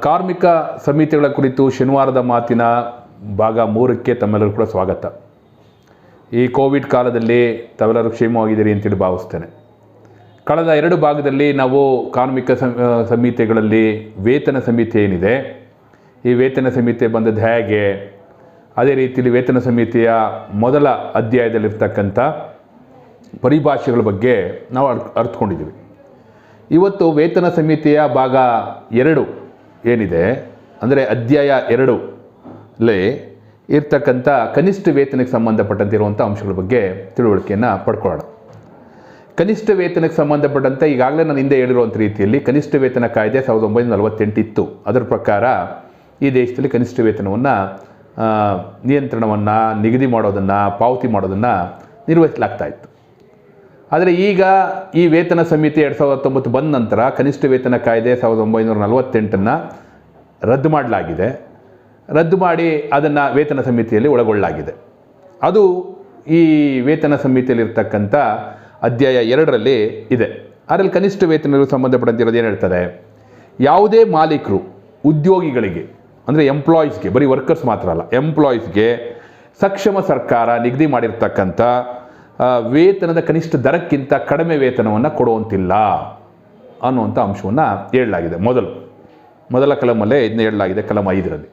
ಕಾರ್ಮಿಕ ಸಮಿತಿಗಳ ಕುರಿತು ಶನಿವಾರದ ಮಾತಿನ ಭಾಗ 3ಕ್ಕೆ ತಮ್ಮೆಲ್ಲರೂ ಕೂಡ ಸ್ವಾಗತ. ಈ ಕೋವಿಡ್ ಕಾಲದಲ್ಲಿ ತಾವೆಲ್ಲರೂ ಕ್ಷೇಮವಾಗಿದ್ದೀರಿ ಅಂತೇಳಿ ಭಾವಿಸ್ತೇನೆ. ಕಳೆದ 2 ಭಾಗದಲ್ಲಿ ನಾವು ಕಾರ್ಮಿಕ ಸಮಿತಿಗಳಲ್ಲಿ ವೇತನ ಸಮಿತಿ ಏನಿದೆ, ಈ ವೇತನ ಸಮಿತಿ ಬಂದದ್ದು ಹೇಗೆ, ಅದೇ ರೀತಿಯಲ್ಲಿ ವೇತನ ಸಮಿತಿಯ ಮೊದಲ ಅಧ್ಯಾಯದಲ್ಲಿರ್ತಕ್ಕಂಥ ಪರಿಭಾಷೆಗಳ ಬಗ್ಗೆ ನಾವು ಅರ್ಥಕೊಂಡಿದ್ದೀವಿ. ಇವತ್ತು ವೇತನ ಸಮಿತಿಯ ಭಾಗ 2 ಏನಿದೆ, ಅಂದರೆ ಅಧ್ಯಾಯ 2ರಲ್ಲಿ ಇರ್ತಕ್ಕಂಥ ಕನಿಷ್ಠ ವೇತನಕ್ಕೆ ಸಂಬಂಧಪಟ್ಟಂತೆ ಇರುವಂಥ ಅಂಶಗಳ ಬಗ್ಗೆ ತಿಳುವಳಿಕೆಯನ್ನು ಪಡ್ಕೊಳ್ಳೋಣ. ಕನಿಷ್ಠ ವೇತನಕ್ಕೆ ಸಂಬಂಧಪಟ್ಟಂತೆ ಈಗಾಗಲೇ ನಾನು ಹಿಂದೆ ಹೇಳಿರುವಂಥ ರೀತಿಯಲ್ಲಿ ಕನಿಷ್ಠ ವೇತನ ಕಾಯ್ದೆ 1948 ಇತ್ತು. ಅದರ ಪ್ರಕಾರ ಈ ದೇಶದಲ್ಲಿ ಕನಿಷ್ಠ ವೇತನವನ್ನು ನಿಯಂತ್ರಣವನ್ನು, ನಿಗದಿ ಮಾಡೋದನ್ನು, ಪಾವತಿ ಮಾಡೋದನ್ನು ನಿರ್ವಹಿಸಲಾಗ್ತಾಯಿತ್ತು. ಆದರೆ ಈಗ ಈ ವೇತನ ಸಮಿತಿ 2019 ಬಂದ ನಂತರ ಕನಿಷ್ಠ ವೇತನ ಕಾಯ್ದೆ 1948 ರದ್ದು ಮಾಡಲಾಗಿದೆ. ರದ್ದು ಮಾಡಿ ಅದನ್ನು ವೇತನ ಸಮಿತಿಯಲ್ಲಿ ಒಳಗೊಳ್ಳಲಾಗಿದೆ. ಅದು ಈ ವೇತನ ಸಮಿತಿಯಲ್ಲಿರ್ತಕ್ಕಂಥ ಅಧ್ಯಾಯ 2ರಲ್ಲಿ ಇದೆ. ಅದರಲ್ಲಿ ಕನಿಷ್ಠ ವೇತನಕ್ಕೆ ಸಂಬಂಧಪಟ್ಟಂತಿರೋದು ಏನು ಹೇಳ್ತಾರೆ, ಯಾವುದೇ ಮಾಲೀಕರು ಉದ್ಯೋಗಿಗಳಿಗೆ, ಅಂದರೆ ಎಂಪ್ಲಾಯೀಸ್ಗೆ, ಬರೀ ವರ್ಕರ್ಸ್ ಮಾತ್ರ ಅಲ್ಲ, ಎಂಪ್ಲಾಯೀಸ್ಗೆ ಸಕ್ಷಮ ಸರ್ಕಾರ ನಿಗದಿ ಮಾಡಿರ್ತಕ್ಕಂಥ ವೇತನದ ಕನಿಷ್ಠ ದರಕ್ಕಿಂತ ಕಡಿಮೆ ವೇತನವನ್ನು ಕೊಡುವಂತಿಲ್ಲ ಅನ್ನುವಂಥ ಅಂಶವನ್ನು ಹೇಳಲಾಗಿದೆ. ಮೊದಲ ಕಲಮಲ್ಲೇ ಇದನ್ನ ಹೇಳಲಾಗಿದೆ, ಕಲಂ 5ರಲ್ಲಿ.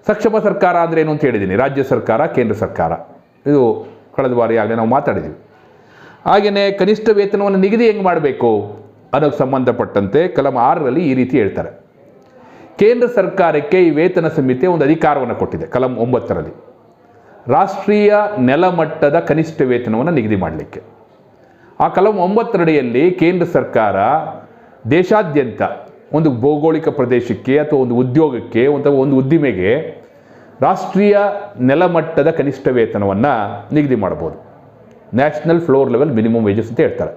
ಸಕ್ಷಮ ಸರ್ಕಾರ ಅಂದರೆ ಏನು ಅಂತ ಹೇಳಿದ್ದೀನಿ, ರಾಜ್ಯ ಸರ್ಕಾರ, ಕೇಂದ್ರ ಸರ್ಕಾರ. ಇದು ಕಳೆದ ಬಾರಿ ಆಗಲೇ ನಾವು ಮಾತಾಡಿದ್ದೀವಿ. ಹಾಗೆಯೇ ಕನಿಷ್ಠ ವೇತನವನ್ನು ನಿಗದಿ ಹೆಂಗೆ ಮಾಡಬೇಕು ಅನ್ನೋಕ್ಕೆ ಸಂಬಂಧಪಟ್ಟಂತೆ ಕಲಂ 6ರಲ್ಲಿ ಈ ರೀತಿ ಹೇಳ್ತಾರೆ. ಕೇಂದ್ರ ಸರ್ಕಾರಕ್ಕೆ ಈ ವೇತನ ಸಮಿತಿ ಒಂದು ಅಧಿಕಾರವನ್ನು ಕೊಟ್ಟಿದೆ. ಕಲಂ 9ರಲ್ಲಿ ರಾಷ್ಟ್ರೀಯ ನೆಲಮಟ್ಟದ ಕನಿಷ್ಠ ವೇತನವನ್ನು ನಿಗದಿ ಮಾಡಲಿಕ್ಕೆ. ಆ ಕಲಂ 9ರಡಿಯಲ್ಲಿ ಕೇಂದ್ರ ಸರ್ಕಾರ ದೇಶಾದ್ಯಂತ ಒಂದು ಭೌಗೋಳಿಕ ಪ್ರದೇಶಕ್ಕೆ ಅಥವಾ ಒಂದು ಉದ್ಯೋಗಕ್ಕೆ ಅಥವಾ ಒಂದು ಉದ್ದಿಮೆಗೆ ರಾಷ್ಟ್ರೀಯ ನೆಲಮಟ್ಟದ ಕನಿಷ್ಠ ವೇತನವನ್ನು ನಿಗದಿ ಮಾಡ್ಬೋದು. National floor level minimum wages ಅಂತ ಹೇಳ್ತಾರೆ.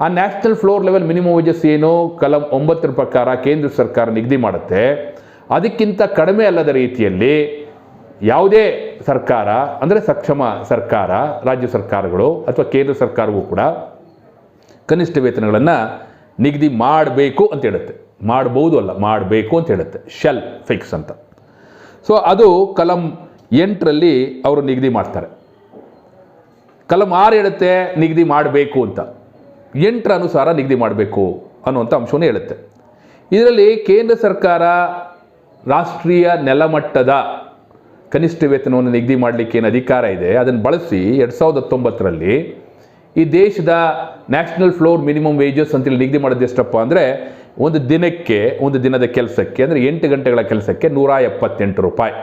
ಆ national floor level minimum wages ಏನು, ಕಲಂ 9ರ ಪ್ರಕಾರ ಕೇಂದ್ರ ಸರ್ಕಾರ ನಿಗದಿ ಮಾಡುತ್ತೆ. ಅದಕ್ಕಿಂತ ಕಡಿಮೆ ಅಲ್ಲದ ರೀತಿಯಲ್ಲಿ ಯಾವುದೇ ಸರ್ಕಾರ, ಅಂದರೆ ಸಕ್ಷಮ ಸರ್ಕಾರ, ರಾಜ್ಯ ಸರ್ಕಾರಗಳು ಅಥವಾ ಕೇಂದ್ರ ಸರ್ಕಾರವೂ ಕೂಡ ಕನಿಷ್ಠ ವೇತನಗಳನ್ನು ನಿಗದಿ ಮಾಡಬೇಕು ಅಂತ ಹೇಳುತ್ತೆ. ಮಾಡ್ಬೋದು ಅಲ್ಲ, ಮಾಡಬೇಕು ಅಂತ ಹೇಳುತ್ತೆ. ಶೆಲ್ ಫಿಕ್ಸ್ ಅಂತ. ಸೊ ಅದು ಕಲಂ 8ರಲ್ಲಿ ಅವರು ನಿಗದಿ ಮಾಡ್ತಾರೆ. ಕಲಂ 6 ಹೇಳುತ್ತೆ ನಿಗದಿ ಮಾಡಬೇಕು ಅಂತ, 8ರ ಅನುಸಾರ ನಿಗದಿ ಮಾಡಬೇಕು ಅನ್ನುವಂಥ ಅಂಶವನ್ನು ಹೇಳುತ್ತೆ. ಇದರಲ್ಲಿ ಕೇಂದ್ರ ಸರ್ಕಾರ ರಾಷ್ಟ್ರೀಯ ನೆಲಮಟ್ಟದ ಕನಿಷ್ಠ ವೇತನವನ್ನು ನಿಗದಿ ಮಾಡಲಿಕ್ಕೆ ಏನು ಅಧಿಕಾರ ಇದೆ ಅದನ್ನು ಬಳಸಿ 2019ರಲ್ಲಿ ಈ ದೇಶದ ನ್ಯಾಷನಲ್ ಫ್ಲೋರ್ ಮಿನಿಮಮ್ ವೇಜಸ್ ಅಂತೇಳಿ ನಿಗದಿ ಮಾಡೋದು ಎಷ್ಟಪ್ಪ ಅಂದರೆ, ಒಂದು ದಿನದ ಕೆಲಸಕ್ಕೆ, ಅಂದರೆ 8 ಗಂಟೆಗಳ ಕೆಲಸಕ್ಕೆ 178 ರೂಪಾಯಿ.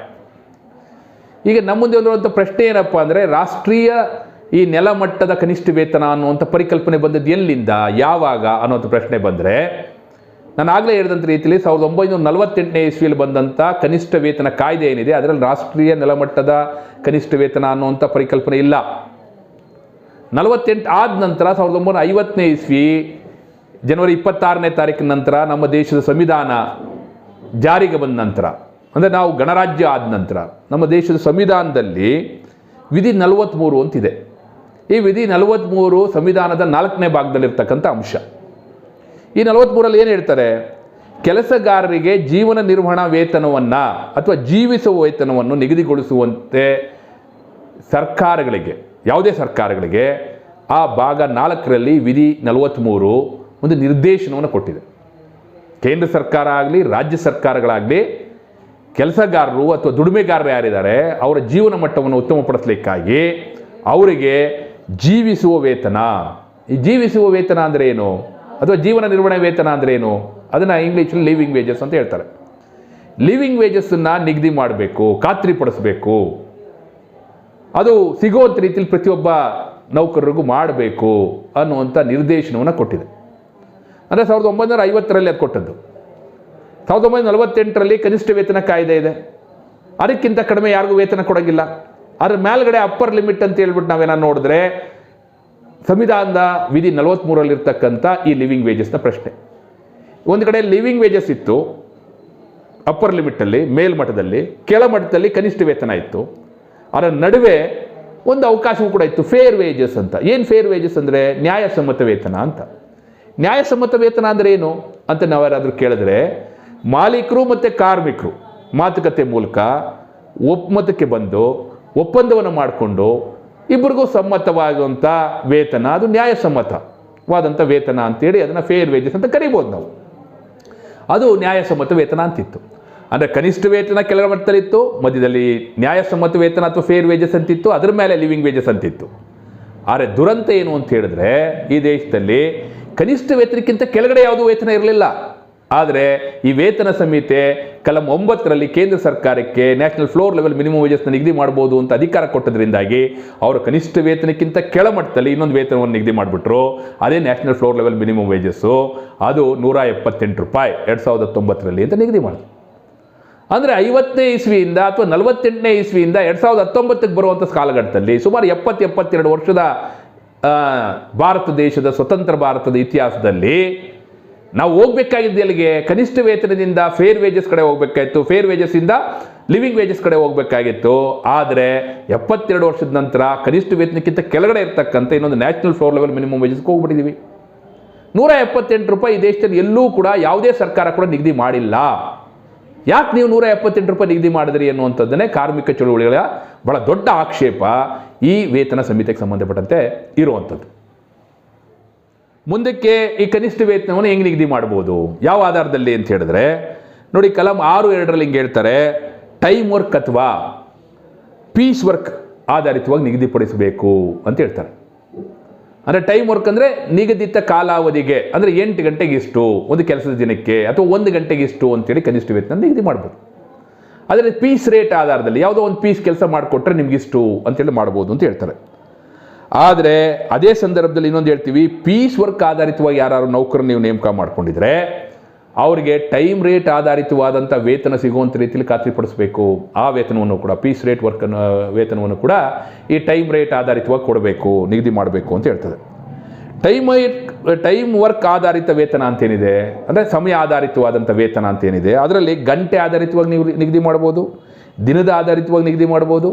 ಈಗ ನಮ್ಮ ಮುಂದೆ ಒಂದಿರುವಂಥ ಪ್ರಶ್ನೆ ಏನಪ್ಪ ಅಂದರೆ, ರಾಷ್ಟ್ರೀಯ ಈ ನೆಲಮಟ್ಟದ ಕನಿಷ್ಠ ವೇತನ ಅನ್ನುವಂಥ ಪರಿಕಲ್ಪನೆ ಬಂದದ್ದು ಎಲ್ಲಿಂದ, ಯಾವಾಗ ಅನ್ನೋಂಥ ಪ್ರಶ್ನೆ ಬಂದರೆ, ನಾನು ಆಗಲೇ ಹೇಳಿದಂಥ ರೀತಿಯಲ್ಲಿ 1948ನೇ ಇಸ್ವಿಯಲ್ಲಿ ಬಂದಂಥ ಕನಿಷ್ಠ ವೇತನ ಕಾಯ್ದೆ ಏನಿದೆ ಅದರಲ್ಲಿ ರಾಷ್ಟ್ರೀಯ ನೆಲಮಟ್ಟದ ಕನಿಷ್ಠ ವೇತನ ಅನ್ನುವಂಥ ಪರಿಕಲ್ಪನೆ ಇಲ್ಲ. 48 ಆದ ನಂತರ 1950ನೇ ಇಸ್ವಿ ಜನವರಿ 26ನೇ ತಾರೀಕಿನ ನಂತರ ನಮ್ಮ ದೇಶದ ಸಂವಿಧಾನ ಜಾರಿಗೆ ಬಂದ ನಂತರ, ಅಂದರೆ ನಾವು ಗಣರಾಜ್ಯ ಆದ ನಂತರ ನಮ್ಮ ದೇಶದ ಸಂವಿಧಾನದಲ್ಲಿ ವಿಧಿ 43 ಅಂತಿದೆ. ಈ ವಿಧಿ 43 ಸಂವಿಧಾನದ 4ನೇ ಭಾಗದಲ್ಲಿರ್ತಕ್ಕಂಥ ಅಂಶ. ಈ 43ರಲ್ಲಿ ಏನು ಹೇಳ್ತಾರೆ, ಕೆಲಸಗಾರರಿಗೆ ಜೀವನ ನಿರ್ವಹಣಾ ವೇತನವನ್ನು ಅಥವಾ ಜೀವಿಸುವ ವೇತನವನ್ನು ನಿಗದಿಗೊಳಿಸುವಂತೆ ಸರ್ಕಾರಗಳಿಗೆ, ಯಾವುದೇ ಸರ್ಕಾರಗಳಿಗೆ ಆ ಭಾಗ 4ರಲ್ಲಿ ವಿಧಿ 43 ಒಂದು ನಿರ್ದೇಶನವನ್ನು ಕೊಟ್ಟಿದೆ. ಕೇಂದ್ರ ಸರ್ಕಾರ ಆಗಲಿ, ರಾಜ್ಯ ಸರ್ಕಾರಗಳಾಗಲಿ, ಕೆಲಸಗಾರರು ಅಥವಾ ದುಡಿಮೆಗಾರರು ಯಾರಿದ್ದಾರೆ ಅವರ ಜೀವನ ಮಟ್ಟವನ್ನು ಉತ್ತಮಪಡಿಸಲಿಕ್ಕಾಗಿ ಅವರಿಗೆ ಜೀವಿಸುವ ವೇತನ, ಈ ಜೀವಿಸುವ ವೇತನ ಅಂದರೆ ಏನು, ಅಥವಾ ಜೀವನ ನಿರ್ವಹಣೆ ವೇತನ ಅಂದರೆ ಏನು, ಅದನ್ನು ಇಂಗ್ಲೀಷಲ್ಲಿ ಲಿವಿಂಗ್ ವೇಜಸ್ ಅಂತ ಹೇಳ್ತಾರೆ. ಲಿವಿಂಗ್ ವೇಜಸ್ಸನ್ನು ನಿಗದಿ ಮಾಡಬೇಕು, ಖಾತ್ರಿಪಡಿಸಬೇಕು. ಅದು ಸಿಗುವಂಥ ರೀತಿಯಲ್ಲಿ ಪ್ರತಿಯೊಬ್ಬ ನೌಕರರಿಗೂ ಮಾಡಬೇಕು ಅನ್ನುವಂಥ ನಿರ್ದೇಶನವನ್ನು ಕೊಟ್ಟಿದೆ. ಅಂದರೆ 1950ರಲ್ಲಿ ಅದು ಕೊಟ್ಟದ್ದು. 1948ರಲ್ಲಿ ಕನಿಷ್ಠ ವೇತನ ಕಾಯ್ದೆ ಇದೆ. ಅದಕ್ಕಿಂತ ಕಡಿಮೆ ಯಾರಿಗೂ ವೇತನ ಕೊಡೋಂಗಿಲ್ಲ. ಅದ್ರ ಮೇಲ್ಗಡೆ ಅಪ್ಪರ್ ಲಿಮಿಟ್ ಅಂತ ಹೇಳ್ಬಿಟ್ಟು ನಾವೇನೋ ನೋಡಿದ್ರೆ ಸಂವಿಧಾನದ ವಿಧಿ 43ರಲ್ಲಿರ್ತಕ್ಕಂಥ ಈ ಲಿವಿಂಗ್ ವೇಜಸ್ನ ಪ್ರಶ್ನೆ. ಒಂದು ಕಡೆ ಲಿವಿಂಗ್ ವೇಜಸ್ ಇತ್ತು ಅಪ್ಪರ್ ಲಿಮಿಟಲ್ಲಿ, ಮೇಲ್ಮಟ್ಟದಲ್ಲಿ, ಕೆಳಮಟ್ಟದಲ್ಲಿ ಕನಿಷ್ಠ ವೇತನ ಇತ್ತು. ಅದರ ನಡುವೆ ಒಂದು ಅವಕಾಶವೂ ಕೂಡ ಇತ್ತು, ಫೇರ್ ವೇಜಸ್ ಅಂತ. ಏನು ಫೇರ್ ವೇಜಸ್ ಅಂದರೆ ನ್ಯಾಯಸಮ್ಮತ ವೇತನ ಅಂತ. ನ್ಯಾಯಸಮ್ಮತ ವೇತನ ಅಂದರೆ ಏನು ಅಂತ ನಾವ್ಯಾರಾದರೂ ಕೇಳಿದ್ರೆ, ಮಾಲೀಕರು ಮತ್ತು ಕಾರ್ಮಿಕರು ಮಾತುಕತೆ ಮೂಲಕ ಒಪ್ಪಂದಕ್ಕೆ ಬಂದು ಒಪ್ಪಂದವನ್ನು ಮಾಡಿಕೊಂಡು ಇಬ್ಬರಿಗೂ ಸಮ್ಮತವಾಗುವಂಥ ವೇತನ, ಅದು ನ್ಯಾಯಸಮ್ಮತವಾದಂಥ ವೇತನ ಅಂತೇಳಿ ಅದನ್ನು ಫೇರ್ ವೇಜಸ್ ಅಂತ ಕರಿಬೋದು ನಾವು. ಅದು ನ್ಯಾಯಸಮ್ಮತ ವೇತನ ಅಂತಿತ್ತು. ಅಂದರೆ ಕನಿಷ್ಠ ವೇತನ ಕೆಳಗಡೆ ಮಟ್ಟದಲ್ಲಿತ್ತು, ಮಧ್ಯದಲ್ಲಿ ನ್ಯಾಯಸಮ್ಮತ ವೇತನ ಅಥವಾ ಫೇರ್ ವೇಜಸ್ ಅಂತಿತ್ತು, ಅದರ ಮೇಲೆ ಲಿವಿಂಗ್ ವೇಜಸ್ ಅಂತಿತ್ತು. ಆದರೆ ದುರಂತ ಏನು ಅಂತ ಹೇಳಿದ್ರೆ ಈ ದೇಶದಲ್ಲಿ ಕನಿಷ್ಠ ವೇತನಕ್ಕಿಂತ ಕೆಳಗಡೆ ಯಾವುದೂ ವೇತನ ಇರಲಿಲ್ಲ. ಆದರೆ ಈ ವೇತನ ಸಂಹಿತೆ ಕಲಂ 9ರಲ್ಲಿ ಕೇಂದ್ರ ಸರ್ಕಾರಕ್ಕೆ ನ್ಯಾಷನಲ್ ಫ್ಲೋರ್ ಲೆವೆಲ್ ಮಿನಿಮಮ್ ವೇಜಸ್ನ ನಿಗದಿ ಮಾಡ್ಬೋದು ಅಂತ ಅಧಿಕಾರ ಕೊಟ್ಟದ್ರಿಂದಾಗಿ ಅವರು ಕನಿಷ್ಠ ವೇತನಕ್ಕಿಂತ ಕೆಳಮಟ್ಟದಲ್ಲಿ ಇನ್ನೊಂದು ವೇತನವನ್ನು ನಿಗದಿ ಮಾಡಿಬಿಟ್ರು. ಅದೇ national floor level minimum wages. ಅದು ₹178 2009ರಲ್ಲಿ ಅಂತ ನಿಗದಿ ಮಾಡಿದ್ರು. ಅಂದರೆ 50ನೇ ಇಸ್ವಿಯಿಂದ ಅಥವಾ 48ನೇ ಇಸ್ವಿಯಿಂದ 2019ಕ್ಕೆ ಬರುವಂಥ ಕಾಲಘಟ್ಟದಲ್ಲಿ ಸುಮಾರು 70-72 ವರ್ಷದ ಭಾರತ ದೇಶದ ಸ್ವತಂತ್ರ ಭಾರತದ ಇತಿಹಾಸದಲ್ಲಿ ನಾವು ಹೋಗ್ಬೇಕಾಗಿದ್ದು ಎಲ್ಲಿಗೆ? ಕನಿಷ್ಠ ವೇತನದಿಂದ ಫೇರ್ ವೇಜಸ್ ಕಡೆ ಹೋಗ್ಬೇಕಾಗಿತ್ತು, ಫೇರ್ ವೇಜಸ್ಸಿಂದ ಲಿವಿಂಗ್ ವೇಜಸ್ ಕಡೆ ಹೋಗ್ಬೇಕಾಗಿತ್ತು. ಆದರೆ 72 ವರ್ಷದ ನಂತರ ಕನಿಷ್ಠ ವೇತನಕ್ಕಿಂತ ಕೆಳಗಡೆ ಇರ್ತಕ್ಕಂಥ ಇನ್ನೊಂದು ನ್ಯಾಷನಲ್ ಫ್ಲೋರ್ ಲೆವೆಲ್ ಮಿನಿಮಮ್ ವೇಜಸ್ಗೆ ಹೋಗ್ಬಿಟ್ಟಿದ್ದೀವಿ. ₹178 ಈ ದೇಶದಲ್ಲಿ ಎಲ್ಲೂ ಕೂಡ ಯಾವುದೇ ಸರ್ಕಾರ ಕೂಡ ನಿಗದಿ ಮಾಡಿಲ್ಲ. ಯಾಕೆ ನೀವು ₹178 ನಿಗದಿ ಮಾಡಿದ್ರಿ ಅನ್ನುವಂಥದ್ದನ್ನೇ ಕಾರ್ಮಿಕ ಚಳುವಳಿಗಳ ಬಹಳ ದೊಡ್ಡ ಆಕ್ಷೇಪ ಈ ವೇತನ ಸಂಹಿತೆಗೆ ಸಂಬಂಧಪಟ್ಟಂತೆ ಇರುವಂಥದ್ದು. ಮುಂದಕ್ಕೆ ಈ ಕನಿಷ್ಠ ವೇತನವನ್ನು ಹೆಂಗೆ ನಿಗದಿ ಮಾಡ್ಬೋದು, ಯಾವ ಆಧಾರದಲ್ಲಿ ಅಂತ ಹೇಳಿದ್ರೆ ನೋಡಿ, ಕಲಂ 6(2) ಹಿಂಗೆ ಹೇಳ್ತಾರೆ, ಟೈಮ್ ವರ್ಕ್ ಅಥವಾ ಪೀಸ್ ವರ್ಕ್ ಆಧಾರಿತವಾಗಿ ನಿಗದಿಪಡಿಸಬೇಕು ಅಂತ ಹೇಳ್ತಾರೆ. ಅಂದರೆ ಟೈಮ್ ವರ್ಕ್ ಅಂದರೆ ನಿಗದಿತ ಕಾಲಾವಧಿಗೆ, ಅಂದರೆ 8 ಗಂಟೆಗೆ ಇಷ್ಟು ಒಂದು ಕೆಲಸದ ದಿನಕ್ಕೆ ಅಥವಾ 1 ಗಂಟೆಗೆ ಇಷ್ಟು ಅಂತೇಳಿ ಕನಿಷ್ಠ ವೇತನ ನಿಗದಿ ಮಾಡ್ಬೋದು. ಆದರೆ ಪೀಸ್ ರೇಟ್ ಆಧಾರದಲ್ಲಿ ಯಾವುದೋ ಒಂದು ಪೀಸ್ ಕೆಲಸ ಮಾಡಿಕೊಟ್ರೆ ನಿಮಗಿಷ್ಟು ಅಂತೇಳಿ ಮಾಡ್ಬೋದು ಅಂತ ಹೇಳ್ತಾರೆ. ಆದರೆ ಅದೇ ಸಂದರ್ಭದಲ್ಲಿ ಇನ್ನೊಂದು ಹೇಳ್ತೀವಿ, ಪೀಸ್ ವರ್ಕ್ ಆಧಾರಿತವಾಗಿ ಯಾರು ನೌಕರರು ನೀವು ನೇಮಕ ಮಾಡ್ಕೊಂಡಿದ್ರೆ ಅವರಿಗೆ ಟೈಮ್ ರೇಟ್ ಆಧಾರಿತವಾದಂಥ ವೇತನ ಸಿಗುವಂಥ ರೀತಿಯಲ್ಲಿ ಖಾತ್ರಿಪಡಿಸಬೇಕು. ಆ ವೇತನವನ್ನು ಕೂಡ ಪೀಸ್ ರೇಟ್ ವೇತನವನ್ನು ಕೂಡ ಈ ಟೈಮ್ ರೇಟ್ ಆಧಾರಿತವಾಗಿ ಕೊಡಬೇಕು, ನಿಗದಿ ಮಾಡಬೇಕು ಅಂತ ಹೇಳ್ತದೆ. ಟೈಮ್ ವರ್ಕ್ ಆಧಾರಿತ ವೇತನ ಅಂತೇನಿದೆ, ಅಂದರೆ ಸಮಯ ಆಧಾರಿತವಾದಂಥ ವೇತನ ಅಂತೇನಿದೆ, ಅದರಲ್ಲಿ ಗಂಟೆ ಆಧಾರಿತವಾಗಿ ನೀವು ನಿಗದಿ ಮಾಡ್ಬೋದು, ದಿನದ ಆಧಾರಿತವಾಗಿ ನಿಗದಿ ಮಾಡ್ಬೋದು,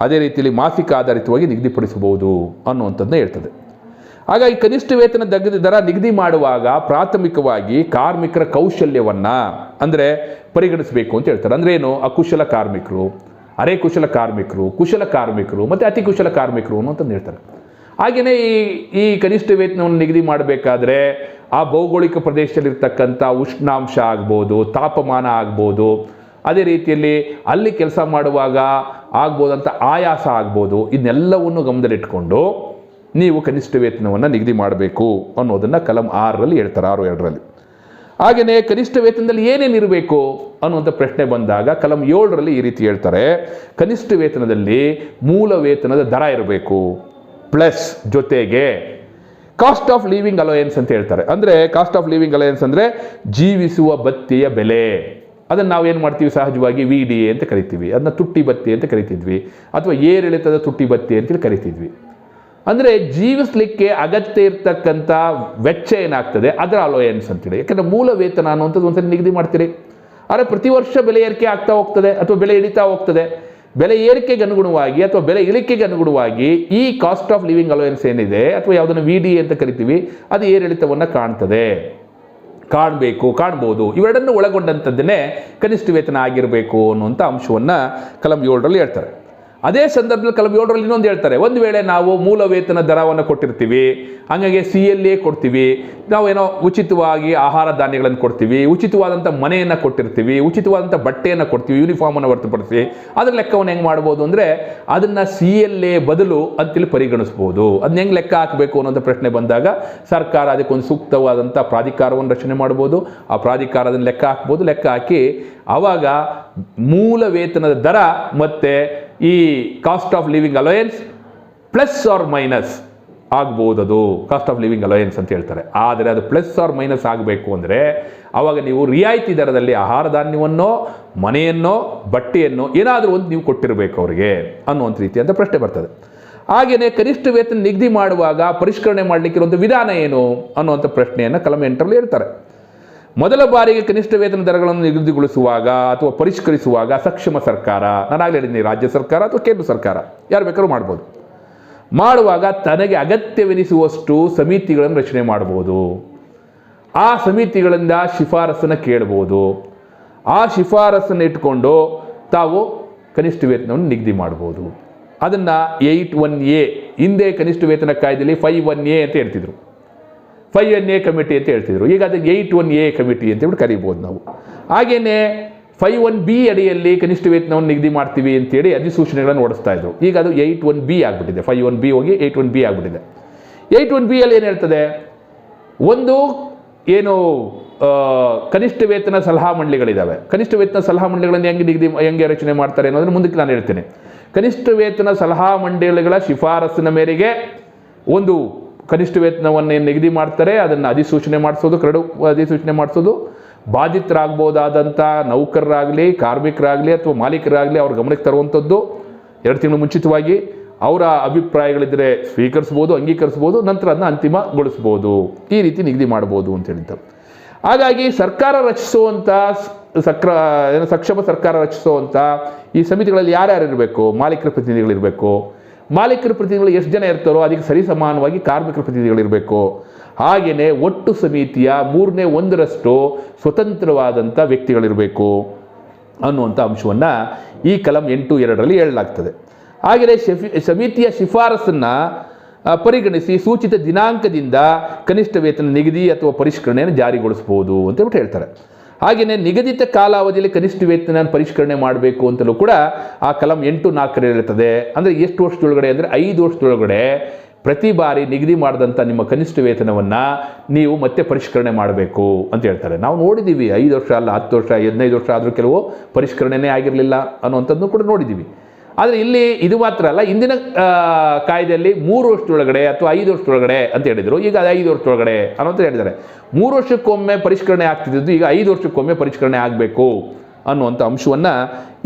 ಅದೇ ರೀತಿಯಲ್ಲಿ ಮಾಸಿಕ ಆಧಾರಿತವಾಗಿ ನಿಗದಿಪಡಿಸಬಹುದು ಅನ್ನುವಂಥದ್ದನ್ನ ಹೇಳ್ತದೆ. ಹಾಗಾಗಿ ಕನಿಷ್ಠ ವೇತನ ದರ ನಿಗದಿ ಮಾಡುವಾಗ ಪ್ರಾಥಮಿಕವಾಗಿ ಕಾರ್ಮಿಕರ ಕೌಶಲ್ಯವನ್ನು ಅಂದರೆ ಪರಿಗಣಿಸಬೇಕು ಅಂತ ಹೇಳ್ತಾರೆ. ಅಂದರೆ ಏನು? ಅಕುಶಲ ಕಾರ್ಮಿಕರು, ಅರೆ ಕುಶಲ ಕಾರ್ಮಿಕರು, ಕುಶಲ ಕಾರ್ಮಿಕರು ಮತ್ತು ಅತಿ ಕುಶಲ ಕಾರ್ಮಿಕರು ಅನ್ನುವಂಥದ್ದು ಹೇಳ್ತಾರೆ. ಹಾಗೆಯೇ ಈ ಕನಿಷ್ಠ ವೇತನವನ್ನು ನಿಗದಿ ಮಾಡಬೇಕಾದ್ರೆ ಆ ಭೌಗೋಳಿಕ ಪ್ರದೇಶದಲ್ಲಿರ್ತಕ್ಕಂಥ ಉಷ್ಣಾಂಶ ಆಗ್ಬೋದು, ತಾಪಮಾನ ಆಗ್ಬೋದು, ಅದೇ ರೀತಿಯಲ್ಲಿ ಅಲ್ಲಿ ಕೆಲಸ ಮಾಡುವಾಗ ಆಗ್ಬೋದಂಥ ಆಯಾಸ ಆಗ್ಬೋದು, ಇದನ್ನೆಲ್ಲವನ್ನು ಗಮನದಲ್ಲಿಟ್ಕೊಂಡು ನೀವು ಕನಿಷ್ಠ ವೇತನವನ್ನು ನಿಗದಿ ಮಾಡಬೇಕು ಅನ್ನೋದನ್ನು ಕಲಂ 6ರಲ್ಲಿ ಹೇಳ್ತಾರೆ, 6(2)ರಲ್ಲಿ. ಹಾಗೆಯೇ ಕನಿಷ್ಠ ವೇತನದಲ್ಲಿ ಏನೇನಿರಬೇಕು ಅನ್ನುವಂಥ ಪ್ರಶ್ನೆ ಬಂದಾಗ ಕಲಂ 7ರಲ್ಲಿ ಈ ರೀತಿ ಹೇಳ್ತಾರೆ, ಕನಿಷ್ಠ ವೇತನದಲ್ಲಿ ಮೂಲ ವೇತನದ ದರ ಇರಬೇಕು, ಪ್ಲಸ್ ಜೊತೆಗೆ ಕಾಸ್ಟ್ ಆಫ್ ಲಿವಿಂಗ್ ಅಲೋಯನ್ಸ್ ಅಂತ ಹೇಳ್ತಾರೆ. ಅಂದರೆ ಕಾಸ್ಟ್ ಆಫ್ ಲಿವಿಂಗ್ ಅಲೋಯನ್ಸ್ ಅಂದರೆ ಜೀವಿಸುವ ಭತ್ಯೆಯ ಬೆಲೆ. ಅದನ್ನು ನಾವೇನು ಮಾಡ್ತೀವಿ, ಸಹಜವಾಗಿ VDA ಅಂತ ಕರಿತೀವಿ, ಅದನ್ನ ತುಟ್ಟಿ ಭತ್ಯೆ ಅಂತ ಕರಿತಿದ್ವಿ, ಅಥವಾ ಏರಿಳಿತದ ತುಟ್ಟಿ ಭತ್ಯೆ ಅಂತೇಳಿ ಕರಿತಿದ್ವಿ. ಅಂದರೆ ಜೀವಿಸಲಿಕ್ಕೆ ಅಗತ್ಯ ಇರ್ತಕ್ಕಂಥ ವೆಚ್ಚ ಏನಾಗ್ತದೆ ಅದರ ಅಲೋಯನ್ಸ್ ಅಂತೇಳಿ. ಯಾಕಂದರೆ ಮೂಲ ವೇತನ ಅನ್ನುವಂಥದ್ದು ಒಂದ್ಸರಿ ನಿಗದಿ ಮಾಡ್ತೀರಿ, ಆದರೆ ಪ್ರತಿ ವರ್ಷ ಬೆಲೆ ಏರಿಕೆ ಆಗ್ತಾ ಹೋಗ್ತದೆ ಅಥವಾ ಬೆಲೆ ಇಳಿತಾ ಹೋಗ್ತದೆ. ಬೆಲೆ ಏರಿಕೆಗೆ ಅನುಗುಣವಾಗಿ ಅಥವಾ ಬೆಲೆ ಇಳಿಕೆಗೆ ಅನುಗುಣವಾಗಿ ಈ ಕಾಸ್ಟ್ ಆಫ್ ಲಿವಿಂಗ್ ಅಲೋಯನ್ಸ್ ಏನಿದೆ ಅಥವಾ ಯಾವುದನ್ನು VDA ಅಂತ ಕರಿತೀವಿ ಅದು ಏರಿಳಿತವನ್ನು ಕಾಣ್ಬೋದು. ಇವೆರಡನ್ನು ಒಳಗೊಂಡಂಥದ್ದನ್ನೇ ಕನಿಷ್ಠ ವೇತನ ಆಗಿರಬೇಕು ಅನ್ನುವಂಥ ಅಂಶವನ್ನು ಕಲಂ 7ರಲ್ಲಿ ಹೇಳ್ತಾರೆ. ಅದೇ ಸಂದರ್ಭದಲ್ಲಿ ಕಲಂ 7ರಲ್ಲಿ ಇನ್ನೊಂದು ಹೇಳ್ತಾರೆ, ಒಂದು ವೇಳೆ ನಾವು ಮೂಲ ವೇತನ ದರವನ್ನು ಕೊಟ್ಟಿರ್ತೀವಿ, ಹಾಗಾಗಿ CLA ಕೊಡ್ತೀವಿ, ನಾವೇನೋ ಉಚಿತವಾಗಿ ಆಹಾರ ಧಾನ್ಯಗಳನ್ನು ಕೊಡ್ತೀವಿ, ಉಚಿತವಾದಂಥ ಮನೆಯನ್ನು ಕೊಟ್ಟಿರ್ತೀವಿ, ಉಚಿತವಾದಂಥ ಬಟ್ಟೆಯನ್ನು ಕೊಡ್ತೀವಿ, ಯೂನಿಫಾರ್ಮನ್ನು ಹೊರತುಪಡಿಸಿ, ಅದರ ಲೆಕ್ಕವನ್ನು ಹೆಂಗೆ ಮಾಡ್ಬೋದು ಅಂದರೆ ಅದನ್ನು CLA ಬದಲು ಅಂತೇಳಿ ಪರಿಗಣಿಸ್ಬೋದು. ಅದನ್ನ ಹೆಂಗೆ ಲೆಕ್ಕ ಹಾಕಬೇಕು ಅನ್ನೋಂಥ ಪ್ರಶ್ನೆ ಬಂದಾಗ ಸರ್ಕಾರ ಅದಕ್ಕೊಂದು ಸೂಕ್ತವಾದಂಥ ಪ್ರಾಧಿಕಾರವನ್ನು ರಚನೆ ಮಾಡ್ಬೋದು. ಆ ಪ್ರಾಧಿಕಾರದನ್ನು ಲೆಕ್ಕ ಹಾಕ್ಬೋದು. ಲೆಕ್ಕ ಹಾಕಿ ಆವಾಗ ಮೂಲ ವೇತನದ ದರ ಮತ್ತು ಈ cost of living allowance plus or minus ಆಗ್ಬೋದು. ಅದು ಕಾಸ್ಟ್ ಆಫ್ ಲಿವಿಂಗ್ ಅಲೋಯನ್ಸ್ ಅಂತ ಹೇಳ್ತಾರೆ. ಆದರೆ ಅದು ಪ್ಲಸ್ ಆರ್ ಮೈನಸ್ ಆಗಬೇಕು ಅಂದರೆ ಆವಾಗ ನೀವು ರಿಯಾಯಿತಿ ದರದಲ್ಲಿ ಆಹಾರ ಧಾನ್ಯವನ್ನೋ ಮನೆಯನ್ನೋ ಬಟ್ಟೆಯನ್ನೋ ಏನಾದರೂ ಒಂದು ನೀವು ಕೊಟ್ಟಿರಬೇಕು ಅವರಿಗೆ ಅನ್ನುವಂಥ ರೀತಿಯಾದ ಪ್ರಶ್ನೆ ಬರ್ತದೆ. ಹಾಗೆಯೇ ಕನಿಷ್ಠ ವೇತನ ನಿಗದಿ ಮಾಡುವಾಗ ಪರಿಷ್ಕರಣೆ ಮಾಡಲಿಕ್ಕಿರುವಂಥ ವಿಧಾನ ಏನು ಅನ್ನುವಂಥ ಪ್ರಶ್ನೆಯನ್ನು ಕಲಂ 8ರಲ್ಲಿ ಹೇಳ್ತಾರೆ. ಮೊದಲ ಬಾರಿಗೆ ಕನಿಷ್ಠ ವೇತನ ದರಗಳನ್ನು ನಿಗದಿಗೊಳಿಸುವಾಗ ಅಥವಾ ಪರಿಷ್ಕರಿಸುವಾಗ ಸಕ್ಷಮ ಸರ್ಕಾರ, ನಾನಾಗಲೇ ಹೇಳಿದ್ದೀನಿ, ರಾಜ್ಯ ಸರ್ಕಾರ ಅಥವಾ ಕೇಂದ್ರ ಸರ್ಕಾರ ಯಾರು ಬೇಕಾದ್ರೂ ಮಾಡ್ಬೋದು. ಮಾಡುವಾಗ ತನಗೆ ಅಗತ್ಯವೆನಿಸುವಷ್ಟು ಸಮಿತಿಗಳನ್ನು ರಚನೆ ಮಾಡ್ಬೋದು. ಆ ಸಮಿತಿಗಳಿಂದ ಶಿಫಾರಸನ್ನು ಕೇಳ್ಬೋದು. ಆ ಶಿಫಾರಸನ್ನು ಇಟ್ಕೊಂಡು ತಾವು ಕನಿಷ್ಠ ವೇತನವನ್ನು ನಿಗದಿ ಮಾಡ್ಬೋದು. ಅದನ್ನು 8(1)A ಹಿಂದೆ ಕನಿಷ್ಠ ವೇತನ ಕಾಯ್ದೆಯಲ್ಲಿ 5(1)A ಅಂತ ಹೇಳ್ತಿದ್ರು, 5(1)A ಕಮಿಟಿ ಅಂತ ಹೇಳ್ತಿದ್ರು. ಈಗ ಅದಕ್ಕೆ 8(1)A ಕಮಿಟಿ ಅಂತ ಹೇಳಿ ಕರಿಬೋದು ನಾವು. ಹಾಗೆಯೇ 5(1)B ಅಡಿಯಲ್ಲಿ ಕನಿಷ್ಠ ವೇತನವನ್ನು ನಿಗದಿ ಮಾಡ್ತೀವಿ ಅಂತೇಳಿ ಅಧಿಸೂಚನೆಗಳನ್ನು ಹೊಡಿಸ್ತಾ ಇದ್ರು. ಈಗ ಅದು 8(1)B ಆಗಿಬಿಟ್ಟಿದೆ. 5(1)B ಹೋಗಿ 8(1)B ಆಗಿಬಿಟ್ಟಿದೆ. 8(1)B ಅಲ್ಲಿ ಏನು ಹೇಳ್ತದೆ, ಒಂದು ಏನು ಕನಿಷ್ಠ ವೇತನ ಸಲಹಾ ಮಂಡಳಿಗಳಿದ್ದಾವೆ. ಕನಿಷ್ಠ ವೇತನ ಸಲಹಾ ಮಂಡಳಿಗಳನ್ನು ಹೆಂಗೆ ರಚನೆ ಮಾಡ್ತಾರೆ ಅನ್ನೋದನ್ನು ಮುಂದಕ್ಕೆ ನಾನು ಹೇಳ್ತೇನೆ. ಕನಿಷ್ಠ ವೇತನ ಸಲಹಾ ಮಂಡಳಿಗಳ ಶಿಫಾರಸ್ಸಿನ ಮೇರೆಗೆ ಒಂದು ಕನಿಷ್ಠ ವೇತನವನ್ನು ನಿಗದಿ ಮಾಡ್ತಾರೆ. ಅದನ್ನು ಅಧಿಸೂಚನೆ ಮಾಡಿಸೋದು, ಕರಡು ಅಧಿಸೂಚನೆ ಮಾಡಿಸೋದು, ಬಾಧಿತರಾಗ್ಬೋದಾದಂಥ ನೌಕರರಾಗಲಿ, ಕಾರ್ಮಿಕರಾಗಲಿ ಅಥವಾ ಮಾಲೀಕರಾಗಲಿ ಅವ್ರ ಗಮನಕ್ಕೆ ತರುವಂಥದ್ದು 2 ತಿಂಗಳು ಮುಂಚಿತವಾಗಿ. ಅವರ ಅಭಿಪ್ರಾಯಗಳಿದ್ದರೆ ಸ್ವೀಕರಿಸ್ಬೋದು, ಅಂಗೀಕರಿಸ್ಬೋದು, ನಂತರ ಅದನ್ನ ಅಂತಿಮಗೊಳಿಸ್ಬೋದು. ಈ ರೀತಿ ನಿಗದಿ ಮಾಡ್ಬೋದು ಅಂತ ಹೇಳಿದ್ದಾರೆ. ಹಾಗಾಗಿ ಸರ್ಕಾರ ರಚಿಸುವಂಥ ಸಕ್ಷಮ ಸರ್ಕಾರ ರಚಿಸುವಂಥ ಈ ಸಮಿತಿಗಳಲ್ಲಿ ಯಾರ್ಯಾರು ಇರಬೇಕು? ಮಾಲೀಕರ ಪ್ರತಿನಿಧಿಗಳಿರಬೇಕು. ಮಾಲೀಕರ ಪ್ರತಿನಿಧಿಗಳು ಎಷ್ಟು ಜನ ಇರ್ತಾರೋ ಅದಕ್ಕೆ ಸರಿಸಮಾನವಾಗಿ ಕಾರ್ಮಿಕರ ಪ್ರತಿನಿಧಿಗಳಿರಬೇಕು. ಹಾಗೆಯೇ ಒಟ್ಟು ಸಮಿತಿಯ 1/3 ಸ್ವತಂತ್ರವಾದಂಥ ವ್ಯಕ್ತಿಗಳಿರಬೇಕು ಅನ್ನುವಂಥ ಅಂಶವನ್ನು ಈ ಕಲಂ 8(2) ಹೇಳಲಾಗ್ತದೆ. ಹಾಗೆಯೇ ಸಮಿತಿಯ ಶಿಫಾರಸನ್ನು ಪರಿಗಣಿಸಿ ಸೂಚಿತ ದಿನಾಂಕದಿಂದ ಕನಿಷ್ಠ ವೇತನ ನಿಗದಿ ಅಥವಾ ಪರಿಷ್ಕರಣೆಯನ್ನು ಜಾರಿಗೊಳಿಸ್ಬೋದು ಅಂತೇಳ್ಬಿಟ್ಟು ಹೇಳ್ತಾರೆ. ಹಾಗೆಯೇ ನಿಗದಿತ ಕಾಲಾವಧಿಯಲ್ಲಿ ಕನಿಷ್ಠ ವೇತನ ಪರಿಷ್ಕರಣೆ ಮಾಡಬೇಕು ಅಂತಲೂ ಕೂಡ ಆ ಕಲಂ 8(4) ಹೇಳ್ತದೆ. ಅಂದರೆ ಎಷ್ಟು ವರ್ಷದೊಳಗಡೆ ಅಂದರೆ 5 ವರ್ಷದೊಳಗಡೆ ಪ್ರತಿ ಬಾರಿ ನಿಗದಿ ಮಾಡಿದಂಥ ನಿಮ್ಮ ಕನಿಷ್ಠ ವೇತನವನ್ನು ನೀವು ಮತ್ತೆ ಪರಿಷ್ಕರಣೆ ಮಾಡಬೇಕು ಅಂತ ಹೇಳ್ತಾರೆ. ನಾವು ನೋಡಿದ್ದೀವಿ 5 ವರ್ಷ ಅಲ್ಲ 10 ವರ್ಷ 15 ವರ್ಷ ಆದರೂ ಕೆಲವು ಪರಿಷ್ಕರಣೆನೇ ಆಗಿರಲಿಲ್ಲ ಅನ್ನುವಂಥದ್ದು ಕೂಡ ನೋಡಿದ್ದೀವಿ. ಆದರೆ ಇಲ್ಲಿ ಇದು ಮಾತ್ರ ಅಲ್ಲ, ಇಂದಿನ ಕಾಯ್ದೆಯಲ್ಲಿ 3 ವರ್ಷದೊಳಗಡೆ ಅಥವಾ 5 ವರ್ಷದೊಳಗಡೆ ಅಂತ ಹೇಳಿದರು. ಈಗ 5 ವರ್ಷದೊಳಗಡೆ ಅನ್ನೋಂತ ಹೇಳಿದ್ದಾರೆ. 3 ವರ್ಷಕ್ಕೊಮ್ಮೆ ಪರಿಷ್ಕರಣೆ ಆಗ್ತಿದ್ದು ಈಗ 5 ವರ್ಷಕ್ಕೊಮ್ಮೆ ಪರಿಷ್ಕರಣೆ ಆಗಬೇಕು ಅನ್ನುವಂಥ ಅಂಶವನ್ನು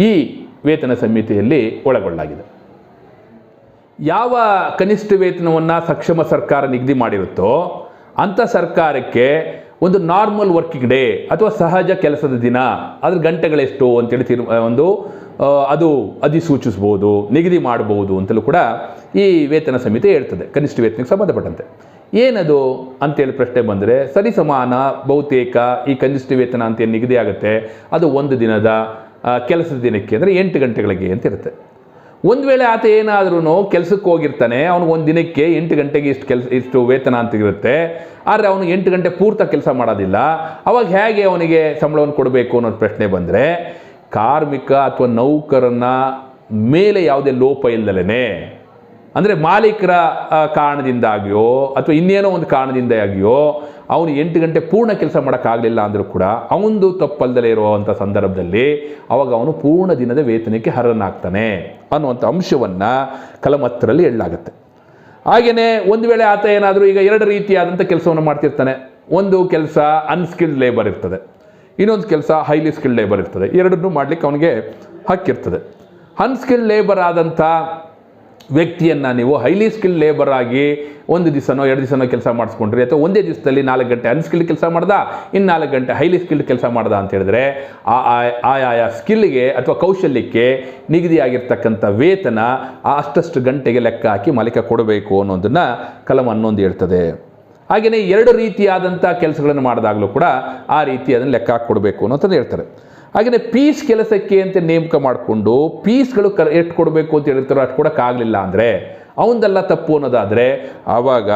ಈ ವೇತನ ಸಂಹಿತೆಯಲ್ಲಿ ಒಳಗೊಳ್ಳಲಾಗಿದೆ. ಯಾವ ಕನಿಷ್ಠ ವೇತನವನ್ನು ಸಕ್ಷಮ ಸರ್ಕಾರ ನಿಗದಿ ಮಾಡಿರುತ್ತೋ ಅಂಥ ಸರ್ಕಾರಕ್ಕೆ ಒಂದು ನಾರ್ಮಲ್ ವರ್ಕಿಂಗ್ ಡೇ ಅಥವಾ ಸಹಜ ಕೆಲಸದ ದಿನ ಅದ್ರ ಗಂಟೆಗಳೆಷ್ಟು ಅಂತೇಳಿ ಅದು ಅಧಿಸೂಚಿಸ್ಬೋದು, ನಿಗದಿ ಮಾಡಬಹುದು ಅಂತಲೂ ಕೂಡ ಈ ವೇತನ ಸಂಹಿತೆ ಹೇಳ್ತದೆ ಕನಿಷ್ಠ ವೇತನಕ್ಕೆ ಸಂಬಂಧಪಟ್ಟಂತೆ. ಏನದು ಅಂತೇಳಿ ಪ್ರಶ್ನೆ ಬಂದರೆ ಸರಿಸಮಾನ ಬಹುತೇಕ ಈ ಕನಿಷ್ಠ ವೇತನ ಅಂತ ಏನು ನಿಗದಿ ಆಗುತ್ತೆ ಅದು ಒಂದು ದಿನದ ಕೆಲಸದ ದಿನಕ್ಕೆ ಅಂದರೆ 8 ಗಂಟೆಗಳಿಗೆ ಅಂತ ಇರುತ್ತೆ. ಒಂದು ವೇಳೆ ಆತ ಏನಾದ್ರೂ ಕೆಲಸಕ್ಕೆ ಹೋಗಿರ್ತಾನೆ, ಅವನಿಗೆ ಒಂದು ದಿನಕ್ಕೆ 8 ಗಂಟೆಗೆ ಇಷ್ಟು ವೇತನ ಅಂತ ಇರುತ್ತೆ. ಆದರೆ ಅವನು 8 ಗಂಟೆ ಪೂರ್ತಿ ಕೆಲಸ ಮಾಡೋದಿಲ್ಲ. ಅವಾಗ ಹೇಗೆ ಅವನಿಗೆ ಸಂಬಳವನ್ನು ಕೊಡಬೇಕು ಅನ್ನೋದು ಪ್ರಶ್ನೆ ಬಂದರೆ ಕಾರ್ಮಿಕ ಅಥವಾ ನೌಕರನ ಮೇಲೆ ಯಾವುದೇ ಲೋಪ ಇಲ್ಲದಲೇ, ಅಂದರೆ ಮಾಲೀಕರ ಕಾರಣದಿಂದಾಗಿಯೋ ಅಥವಾ ಇನ್ನೇನೋ ಒಂದು ಕಾರಣದಿಂದಾಗಿಯೋ ಅವನು 8 ಗಂಟೆ ಪೂರ್ಣ ಕೆಲಸ ಮಾಡೋಕ್ಕಾಗಲಿಲ್ಲ ಅಂದರೂ ಕೂಡ ಅವನದು ತಪ್ಪಲ್ದಲೇ ಇರುವಂಥ ಸಂದರ್ಭದಲ್ಲಿ ಅವಾಗ ಅವನು ಪೂರ್ಣ ದಿನದ ವೇತನಕ್ಕೆ ಅರ್ಹನಾಗ್ತಾನೆ ಅನ್ನುವಂಥ ಅಂಶವನ್ನು ಕಲಂ 10ರಲ್ಲಿ ಹೇಳಲಾಗುತ್ತೆ. ಹಾಗೆಯೇ ಒಂದು ವೇಳೆ ಆತ ಏನಾದರೂ ಈಗ 2 ರೀತಿಯಾದಂಥ ಕೆಲಸವನ್ನು ಮಾಡ್ತಿರ್ತಾನೆ. ಒಂದು ಕೆಲಸ ಅನ್ಸ್ಕಿಲ್ಡ್ ಲೇಬರ್ ಇರ್ತದೆ, ಇನ್ನೊಂದು ಕೆಲಸ ಹೈಲಿ ಸ್ಕಿಲ್ಡ್ ಲೇಬರ್ ಇರ್ತದೆ. ಎರಡನ್ನೂ ಮಾಡಲಿಕ್ಕೆ ಅವನಿಗೆ ಹಕ್ಕಿರ್ತದೆ. ಅನ್ಸ್ಕಿಲ್ಡ್ ಲೇಬರ್ ಆದಂಥ ವ್ಯಕ್ತಿಯನ್ನು ನೀವು ಹೈಲಿ ಸ್ಕಿಲ್ಡ್ ಲೇಬರ್ ಆಗಿ 1 ದಿವಸನೋ 2 ದಿವಸನೋ ಕೆಲಸ ಮಾಡಿಸ್ಕೊಂಡ್ರಿ, ಅಥವಾ ಒಂದೇ ದಿವಸದಲ್ಲಿ 4 ಗಂಟೆ ಅನ್ಸ್ಕಿಲ್ಡ್ ಕೆಲಸ ಮಾಡ್ದ, ಇನ್ನು 4 ಗಂಟೆ ಹೈಲಿ ಸ್ಕಿಲ್ಡ್ ಕೆಲಸ ಮಾಡ್ದ ಅಂತ ಹೇಳಿದ್ರೆ ಆಯಾ ಸ್ಕಿಲ್ಗೆ ಅಥವಾ ಕೌಶಲ್ಯಕ್ಕೆ ನಿಗದಿಯಾಗಿರ್ತಕ್ಕಂಥ ವೇತನ ಅಷ್ಟಷ್ಟು ಗಂಟೆಗೆ ಲೆಕ್ಕ ಹಾಕಿ ಮಾಲೀಕ ಕೊಡಬೇಕು ಅನ್ನೋದನ್ನು ಕಲಂ 11 ಹೇಳ್ತದೆ. ಹಾಗೆಯೇ 2 ರೀತಿಯಾದಂಥ ಕೆಲಸಗಳನ್ನು ಮಾಡಿದಾಗಲೂ ಕೂಡ ಆ ರೀತಿ ಅದನ್ನು ಲೆಕ್ಕ ಹಾಕಿ ಕೊಡಬೇಕು ಅನ್ನೋದನ್ನು ಹೇಳ್ತಾರೆ. ಹಾಗೆಯೇ ಪೀಸ್ ಕೆಲಸಕ್ಕೆ ಅಂತ ನೇಮಕ ಮಾಡಿಕೊಂಡು ಪೀಸ್ಗಳು ಎಷ್ಟು ಕೊಡಬೇಕು ಅಂತ ಹೇಳಿರ್ತಾರೋ ಅಷ್ಟು ಕೊಡೋಕ್ಕಾಗಲಿಲ್ಲ ಅಂದರೆ ಅವನದೆಲ್ಲ ತಪ್ಪು ಅನ್ನೋದಾದರೆ ಆವಾಗ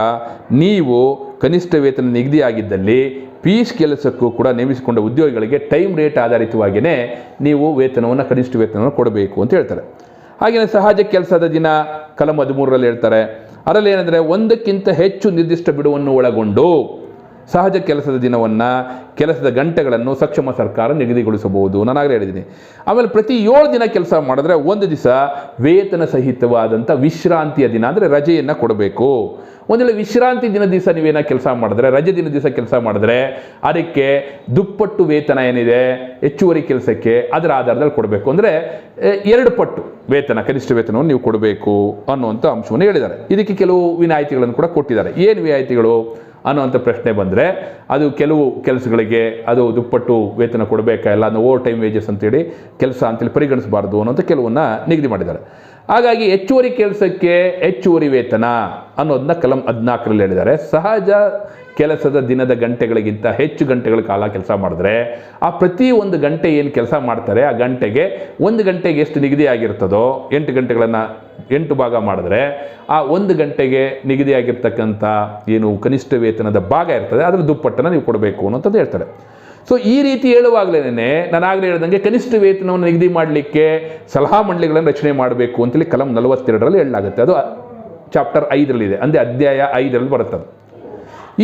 ನೀವು ಕನಿಷ್ಠ ವೇತನ ನಿಗದಿಯಾಗಿದ್ದಲ್ಲಿ ಪೀಸ್ ಕೆಲಸಕ್ಕೂ ಕೂಡ ನೇಮಿಸಿಕೊಂಡ ಉದ್ಯೋಗಿಗಳಿಗೆ ಟೈಮ್ ರೇಟ್ ಆಧಾರಿತವಾಗಿಯೇ ನೀವು ವೇತನವನ್ನು ಕನಿಷ್ಠ ವೇತನವನ್ನು ಕೊಡಬೇಕು ಅಂತ ಹೇಳ್ತಾರೆ. ಹಾಗೆಯೇ ಸಹಜ ಕೆಲಸದ ದಿನ ಕಲಂ 13ರಲ್ಲಿ ಹೇಳ್ತಾರೆ. ಅದರಲ್ಲಿ ಏನಂದರೆ 1ಕ್ಕಿಂತ ಹೆಚ್ಚು ನಿರ್ದಿಷ್ಟ ಬಿಡುವನ್ನು ಒಳಗೊಂಡು ಸಹಜ ಕೆಲಸದ ದಿನವನ್ನು ಕೆಲಸದ ಗಂಟೆಗಳನ್ನು ಸಕ್ಷಮ ಸರ್ಕಾರ ನಿಗದಿಗೊಳಿಸಬಹುದು. ನಾನಾಗಲೇ ಹೇಳಿದ್ದೀನಿ. ಆಮೇಲೆ ಪ್ರತಿ 7 ದಿನ ಕೆಲಸ ಮಾಡಿದ್ರೆ 1 ದಿವಸ ವೇತನ ಸಹಿತವಾದಂಥ ವಿಶ್ರಾಂತಿಯ ದಿನ ಅಂದರೆ ರಜೆಯನ್ನು ಕೊಡಬೇಕು. ಒಂದು ವೇಳೆ ವಿಶ್ರಾಂತಿ ದಿನ ದಿವಸ ನೀವೇನೋ ಕೆಲಸ ಮಾಡಿದ್ರೆ, ರಜೆ ದಿನ ದಿವಸ ಕೆಲಸ ಮಾಡಿದ್ರೆ ಅದಕ್ಕೆ ದುಪ್ಪಟ್ಟು ವೇತನ ಏನಿದೆ ಹೆಚ್ಚುವರಿ ಕೆಲಸಕ್ಕೆ ಅದರ ಆಧಾರದಲ್ಲಿ ಕೊಡಬೇಕು. ಅಂದರೆ 2 ಪಟ್ಟು ವೇತನ ಕನಿಷ್ಠ ವೇತನವನ್ನು ನೀವು ಕೊಡಬೇಕು ಅನ್ನುವಂಥ ಅಂಶವನ್ನು ಹೇಳಿದ್ದಾರೆ. ಇದಕ್ಕೆ ಕೆಲವು ವಿನಾಯಿತಿಗಳನ್ನು ಕೂಡ ಕೊಟ್ಟಿದ್ದಾರೆ. ಏನು ವಿನಾಯಿತಿಗಳು ಅನ್ನೋವಂಥ ಪ್ರಶ್ನೆ ಬಂದರೆ ಅದು ಕೆಲವು ಕೆಲಸಗಳಿಗೆ ಅದು ದುಪ್ಪಟ್ಟು ವೇತನ ಕೊಡಬೇಕಾ, ಇಲ್ಲ ಅಂದರೆ ಓವರ್ ಟೈಮ್ ವೇಜಸ್ ಅಂತೇಳಿ ಕೆಲಸ ಅಂತೇಳಿ ಪರಿಗಣಿಸಬಾರ್ದು ಅನ್ನೋಂಥ ಕೆಲವನ್ನ ನಿಗದಿ ಮಾಡಿದ್ದಾರೆ. ಹಾಗಾಗಿ ಹೆಚ್ಚುವರಿ ಕೆಲಸಕ್ಕೆ ಹೆಚ್ಚುವರಿ ವೇತನ ಅನ್ನೋದನ್ನ ಕಲಂ 14ರಲ್ಲಿ ಹೇಳಿದ್ದಾರೆ. ಸಹಜ ಕೆಲಸದ ದಿನದ ಗಂಟೆಗಳಿಗಿಂತ ಹೆಚ್ಚು ಗಂಟೆಗಳ ಕಾಲ ಕೆಲಸ ಮಾಡಿದ್ರೆ ಆ ಪ್ರತಿ ಒಂದು ಗಂಟೆ ಏನು ಕೆಲಸ ಮಾಡ್ತಾರೆ ಆ ಗಂಟೆಗೆ ಒಂದು ಗಂಟೆಗೆ ಎಷ್ಟು ನಿಗದಿ ಆಗಿರ್ತದೋ 8 ಗಂಟೆಗಳನ್ನು 8 ಭಾಗ ಮಾಡಿದ್ರೆ ಆ ಒಂದು ಗಂಟೆಗೆ ನಿಗದಿಯಾಗಿರ್ತಕ್ಕಂಥ ಏನು ಕನಿಷ್ಠ ವೇತನದ ಭಾಗ ಇರ್ತದೆ ಅದರ ದುಪ್ಪಟ್ಟನ್ನು ನೀವು ಕೊಡಬೇಕು ಅನ್ನೋಂಥದ್ದು ಹೇಳ್ತಾರೆ. ಸೊ ಈ ರೀತಿ ಹೇಳುವಾಗಲೇ ನಾನು ಆಗಲೇ ಹೇಳ್ದಂಗೆ ಕನಿಷ್ಠ ವೇತನವನ್ನು ನಿಗದಿ ಮಾಡಲಿಕ್ಕೆ ಸಲಹಾ ಮಂಡಳಿಗಳನ್ನು ರಚನೆ ಮಾಡಬೇಕು ಅಂತೇಳಿ ಕಲಂ 42ರಲ್ಲಿ ಹೇಳಲಾಗುತ್ತೆ. ಅದು ಚಾಪ್ಟರ್ 5ರಲ್ಲಿದೆ, ಅಂದರೆ ಅಧ್ಯಾಯ 5ರಲ್ಲಿ ಬರುತ್ತದೆ.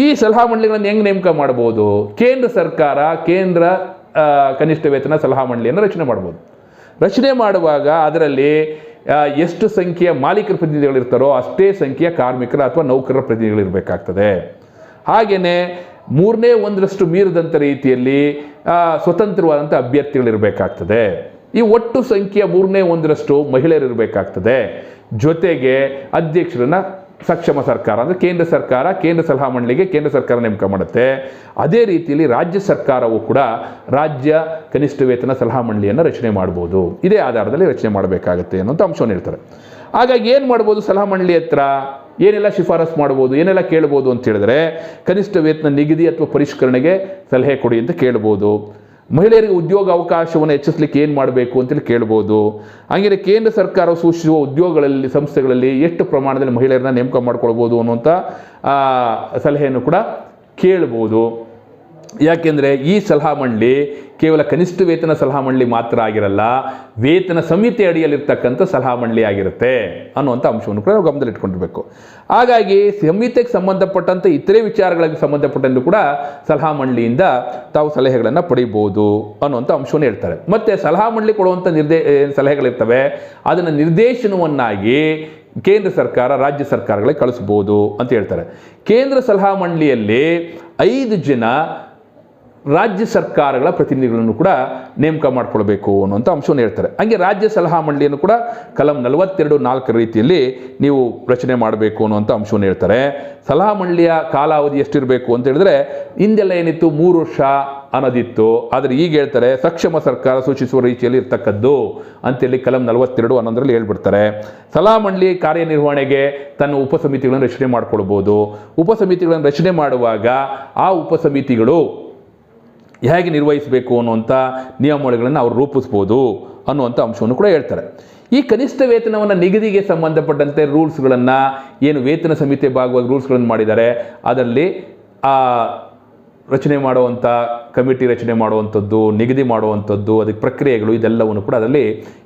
ಈ ಸಲಹಾ ಮಂಡಳಿಗಳನ್ನು ಹೆಂಗೆ ನೇಮಕ ಮಾಡ್ಬೋದು? ಕೇಂದ್ರ ಸರ್ಕಾರ ಕೇಂದ್ರ ಕನಿಷ್ಠ ವೇತನ ಸಲಹಾ ಮಂಡಳಿಯನ್ನು ರಚನೆ ಮಾಡ್ಬೋದು. ರಚನೆ ಮಾಡುವಾಗ ಅದರಲ್ಲಿ ಎಷ್ಟು ಸಂಖ್ಯೆಯ ಮಾಲೀಕರ ಪ್ರತಿನಿಧಿಗಳಿರ್ತಾರೋ ಅಷ್ಟೇ ಸಂಖ್ಯೆಯ ಕಾರ್ಮಿಕರ ಅಥವಾ ನೌಕರರ ಪ್ರತಿನಿಧಿಗಳಿರಬೇಕಾಗ್ತದೆ. ಹಾಗೆಯೇ 3/1 ಮೀರಿದಂಥ ರೀತಿಯಲ್ಲಿ ಸ್ವತಂತ್ರವಾದಂಥ ಅಭ್ಯರ್ಥಿಗಳಿರಬೇಕಾಗ್ತದೆ. ಈ ಒಟ್ಟು ಸಂಖ್ಯೆಯ 3/1 ಮಹಿಳೆಯರಿರಬೇಕಾಗ್ತದೆ. ಜೊತೆಗೆ ಅಧ್ಯಕ್ಷರನ್ನ ಸಕ್ಷಮ ಸರ್ಕಾರ ಅಂದರೆ ಕೇಂದ್ರ ಸರ್ಕಾರ ಕೇಂದ್ರ ಸಲಹಾ ಮಂಡಳಿಗೆ ಕೇಂದ್ರ ಸರ್ಕಾರ ನೇಮಕ ಮಾಡುತ್ತೆ. ಅದೇ ರೀತಿಯಲ್ಲಿ ರಾಜ್ಯ ಸರ್ಕಾರವು ಕೂಡ ರಾಜ್ಯ ಕನಿಷ್ಠ ವೇತನ ಸಲಹಾ ಮಂಡಳಿಯನ್ನು ರಚನೆ ಮಾಡ್ಬೋದು. ಇದೇ ಆಧಾರದಲ್ಲಿ ರಚನೆ ಮಾಡಬೇಕಾಗುತ್ತೆ ಅನ್ನೋಂಥ ಅಂಶವನ್ನು ಹೇಳ್ತಾರೆ. ಹಾಗಾಗಿ ಏನು ಮಾಡ್ಬೋದು? ಸಲಹಾ ಮಂಡಳಿ ಹತ್ರ ಏನೆಲ್ಲ ಶಿಫಾರಸು ಮಾಡ್ಬೋದು, ಏನೆಲ್ಲ ಕೇಳ್ಬೋದು ಅಂತ ಹೇಳಿದ್ರೆ ಕನಿಷ್ಠ ವೇತನ ನಿಗದಿ ಅಥವಾ ಪರಿಷ್ಕರಣೆಗೆ ಸಲಹೆ ಕೊಡಿ ಅಂತ ಕೇಳ್ಬೋದು. ಮಹಿಳೆಯರಿಗೆ ಉದ್ಯೋಗ ಅವಕಾಶವನ್ನು ಹೆಚ್ಚಿಸಲಿಕ್ಕೆ ಏನು ಮಾಡಬೇಕು ಅಂತೇಳಿ ಕೇಳ್ಬೋದು. ಹಾಗೆಯೇ ಕೇಂದ್ರ ಸರ್ಕಾರವು ಸೂಚಿಸುವ ಉದ್ಯೋಗಗಳಲ್ಲಿ ಸಂಸ್ಥೆಗಳಲ್ಲಿ ಎಷ್ಟು ಪ್ರಮಾಣದಲ್ಲಿ ಮಹಿಳೆಯರನ್ನ ನೇಮಕ ಮಾಡ್ಕೊಳ್ಬೋದು ಅನ್ನುವಂಥ ಸಲಹೆಯನ್ನು ಕೂಡ ಕೇಳ್ಬೋದು. ಯಾಕೆಂದರೆ ಈ ಸಲಹಾ ಮಂಡಳಿ ಕೇವಲ ಕನಿಷ್ಠ ವೇತನ ಸಲಹಾ ಮಂಡಳಿ ಮಾತ್ರ ಆಗಿರಲ್ಲ, ವೇತನ ಸಂಹಿತೆ ಅಡಿಯಲ್ಲಿರ್ತಕ್ಕಂಥ ಸಲಹಾ ಮಂಡಳಿ ಆಗಿರುತ್ತೆ ಅನ್ನುವಂಥ ಅಂಶವನ್ನು ಕೂಡ ನಾವು ಗಮನದಲ್ಲಿಟ್ಕೊಂಡಿರಬೇಕು. ಹಾಗಾಗಿ ಸಂಹಿತೆಗೆ ಸಂಬಂಧಪಟ್ಟಂಥ ಇತರೆ ವಿಚಾರಗಳಿಗೆ ಸಂಬಂಧಪಟ್ಟಂತೆ ಕೂಡ ಸಲಹಾ ಮಂಡಳಿಯಿಂದ ತಾವು ಸಲಹೆಗಳನ್ನು ಪಡಿಬೋದು ಅನ್ನುವಂಥ ಅಂಶವನ್ನು ಹೇಳ್ತಾರೆ. ಮತ್ತು ಸಲಹಾ ಮಂಡಳಿ ಕೊಡುವಂಥ ಸಲಹೆಗಳಿರ್ತವೆ ಅದನ್ನು ನಿರ್ದೇಶನವನ್ನಾಗಿ ಕೇಂದ್ರ ಸರ್ಕಾರ ರಾಜ್ಯ ಸರ್ಕಾರಗಳಿಗೆ ಕಳಿಸ್ಬೋದು ಅಂತ ಹೇಳ್ತಾರೆ. ಕೇಂದ್ರ ಸಲಹಾ ಮಂಡಳಿಯಲ್ಲಿ 5 ಜನ ರಾಜ್ಯ ಸರ್ಕಾರಗಳ ಪ್ರತಿನಿಧಿಗಳನ್ನು ಕೂಡ ನೇಮಕ ಮಾಡ್ಕೊಳ್ಬೇಕು ಅನ್ನುವಂಥ ಅಂಶವನ್ನು ಹೇಳ್ತಾರೆ. ಹಾಗೆ ರಾಜ್ಯ ಸಲಹಾ ಮಂಡಳಿಯನ್ನು ಕೂಡ ಕಲಂ 42(4) ರೀತಿಯಲ್ಲಿ ನೀವು ರಚನೆ ಮಾಡಬೇಕು ಅನ್ನುವಂಥ ಅಂಶವನ್ನು ಹೇಳ್ತಾರೆ. ಸಲಹಾ ಮಂಡಳಿಯ ಕಾಲಾವಧಿ ಎಷ್ಟಿರಬೇಕು ಅಂತ ಹೇಳಿದ್ರೆ ಹಿಂದೆಲ್ಲ ಏನಿತ್ತು 3 ವರ್ಷ ಅನ್ನೋದಿತ್ತು. ಆದರೆ ಈಗ ಹೇಳ್ತಾರೆ ಸಕ್ಷಮ ಸರ್ಕಾರ ಸೂಚಿಸುವ ರೀತಿಯಲ್ಲಿ ಇರ್ತಕ್ಕದ್ದು ಅಂತೇಳಿ ಕಲಂ 42(11) ಹೇಳ್ಬಿಡ್ತಾರೆ. ಸಲಹಾ ಮಂಡಳಿ ಕಾರ್ಯನಿರ್ವಹಣೆಗೆ ತನ್ನ ಉಪಸಮಿತಿಗಳನ್ನು ರಚನೆ ಮಾಡ್ಕೊಳ್ಬೋದು. ಉಪಸಮಿತಿಗಳನ್ನು ರಚನೆ ಮಾಡುವಾಗ ಆ ಉಪಸಮಿತಿಗಳು ಹೇಗೆ ನಿರ್ವಹಿಸಬೇಕು ಅನ್ನುವಂಥ ನಿಯಮಾವಳಿಗಳನ್ನು ಅವರು ರೂಪಿಸ್ಬೋದು ಅನ್ನುವಂಥ ಅಂಶವನ್ನು ಕೂಡ ಹೇಳ್ತಾರೆ. ಈ ಕನಿಷ್ಠ ವೇತನವನ್ನು ನಿಗದಿಗೆ ಸಂಬಂಧಪಟ್ಟಂತೆ ರೂಲ್ಸ್ಗಳನ್ನು ಏನು ವೇತನ ಸಮಿತಿ ಭಾಗವಾಗಿ ರೂಲ್ಸ್ಗಳನ್ನು ಮಾಡಿದ್ದಾರೆ ಅದರಲ್ಲಿ ರಚನೆ ಮಾಡುವಂಥ ಕಮಿಟಿ ರಚನೆ ಮಾಡುವಂಥದ್ದು ನಿಗದಿ ಮಾಡುವಂಥದ್ದು ಅದಕ್ಕೆ ಪ್ರಕ್ರಿಯೆಗಳು ಇದೆಲ್ಲವನ್ನು ಕೂಡ ಅದರಲ್ಲಿ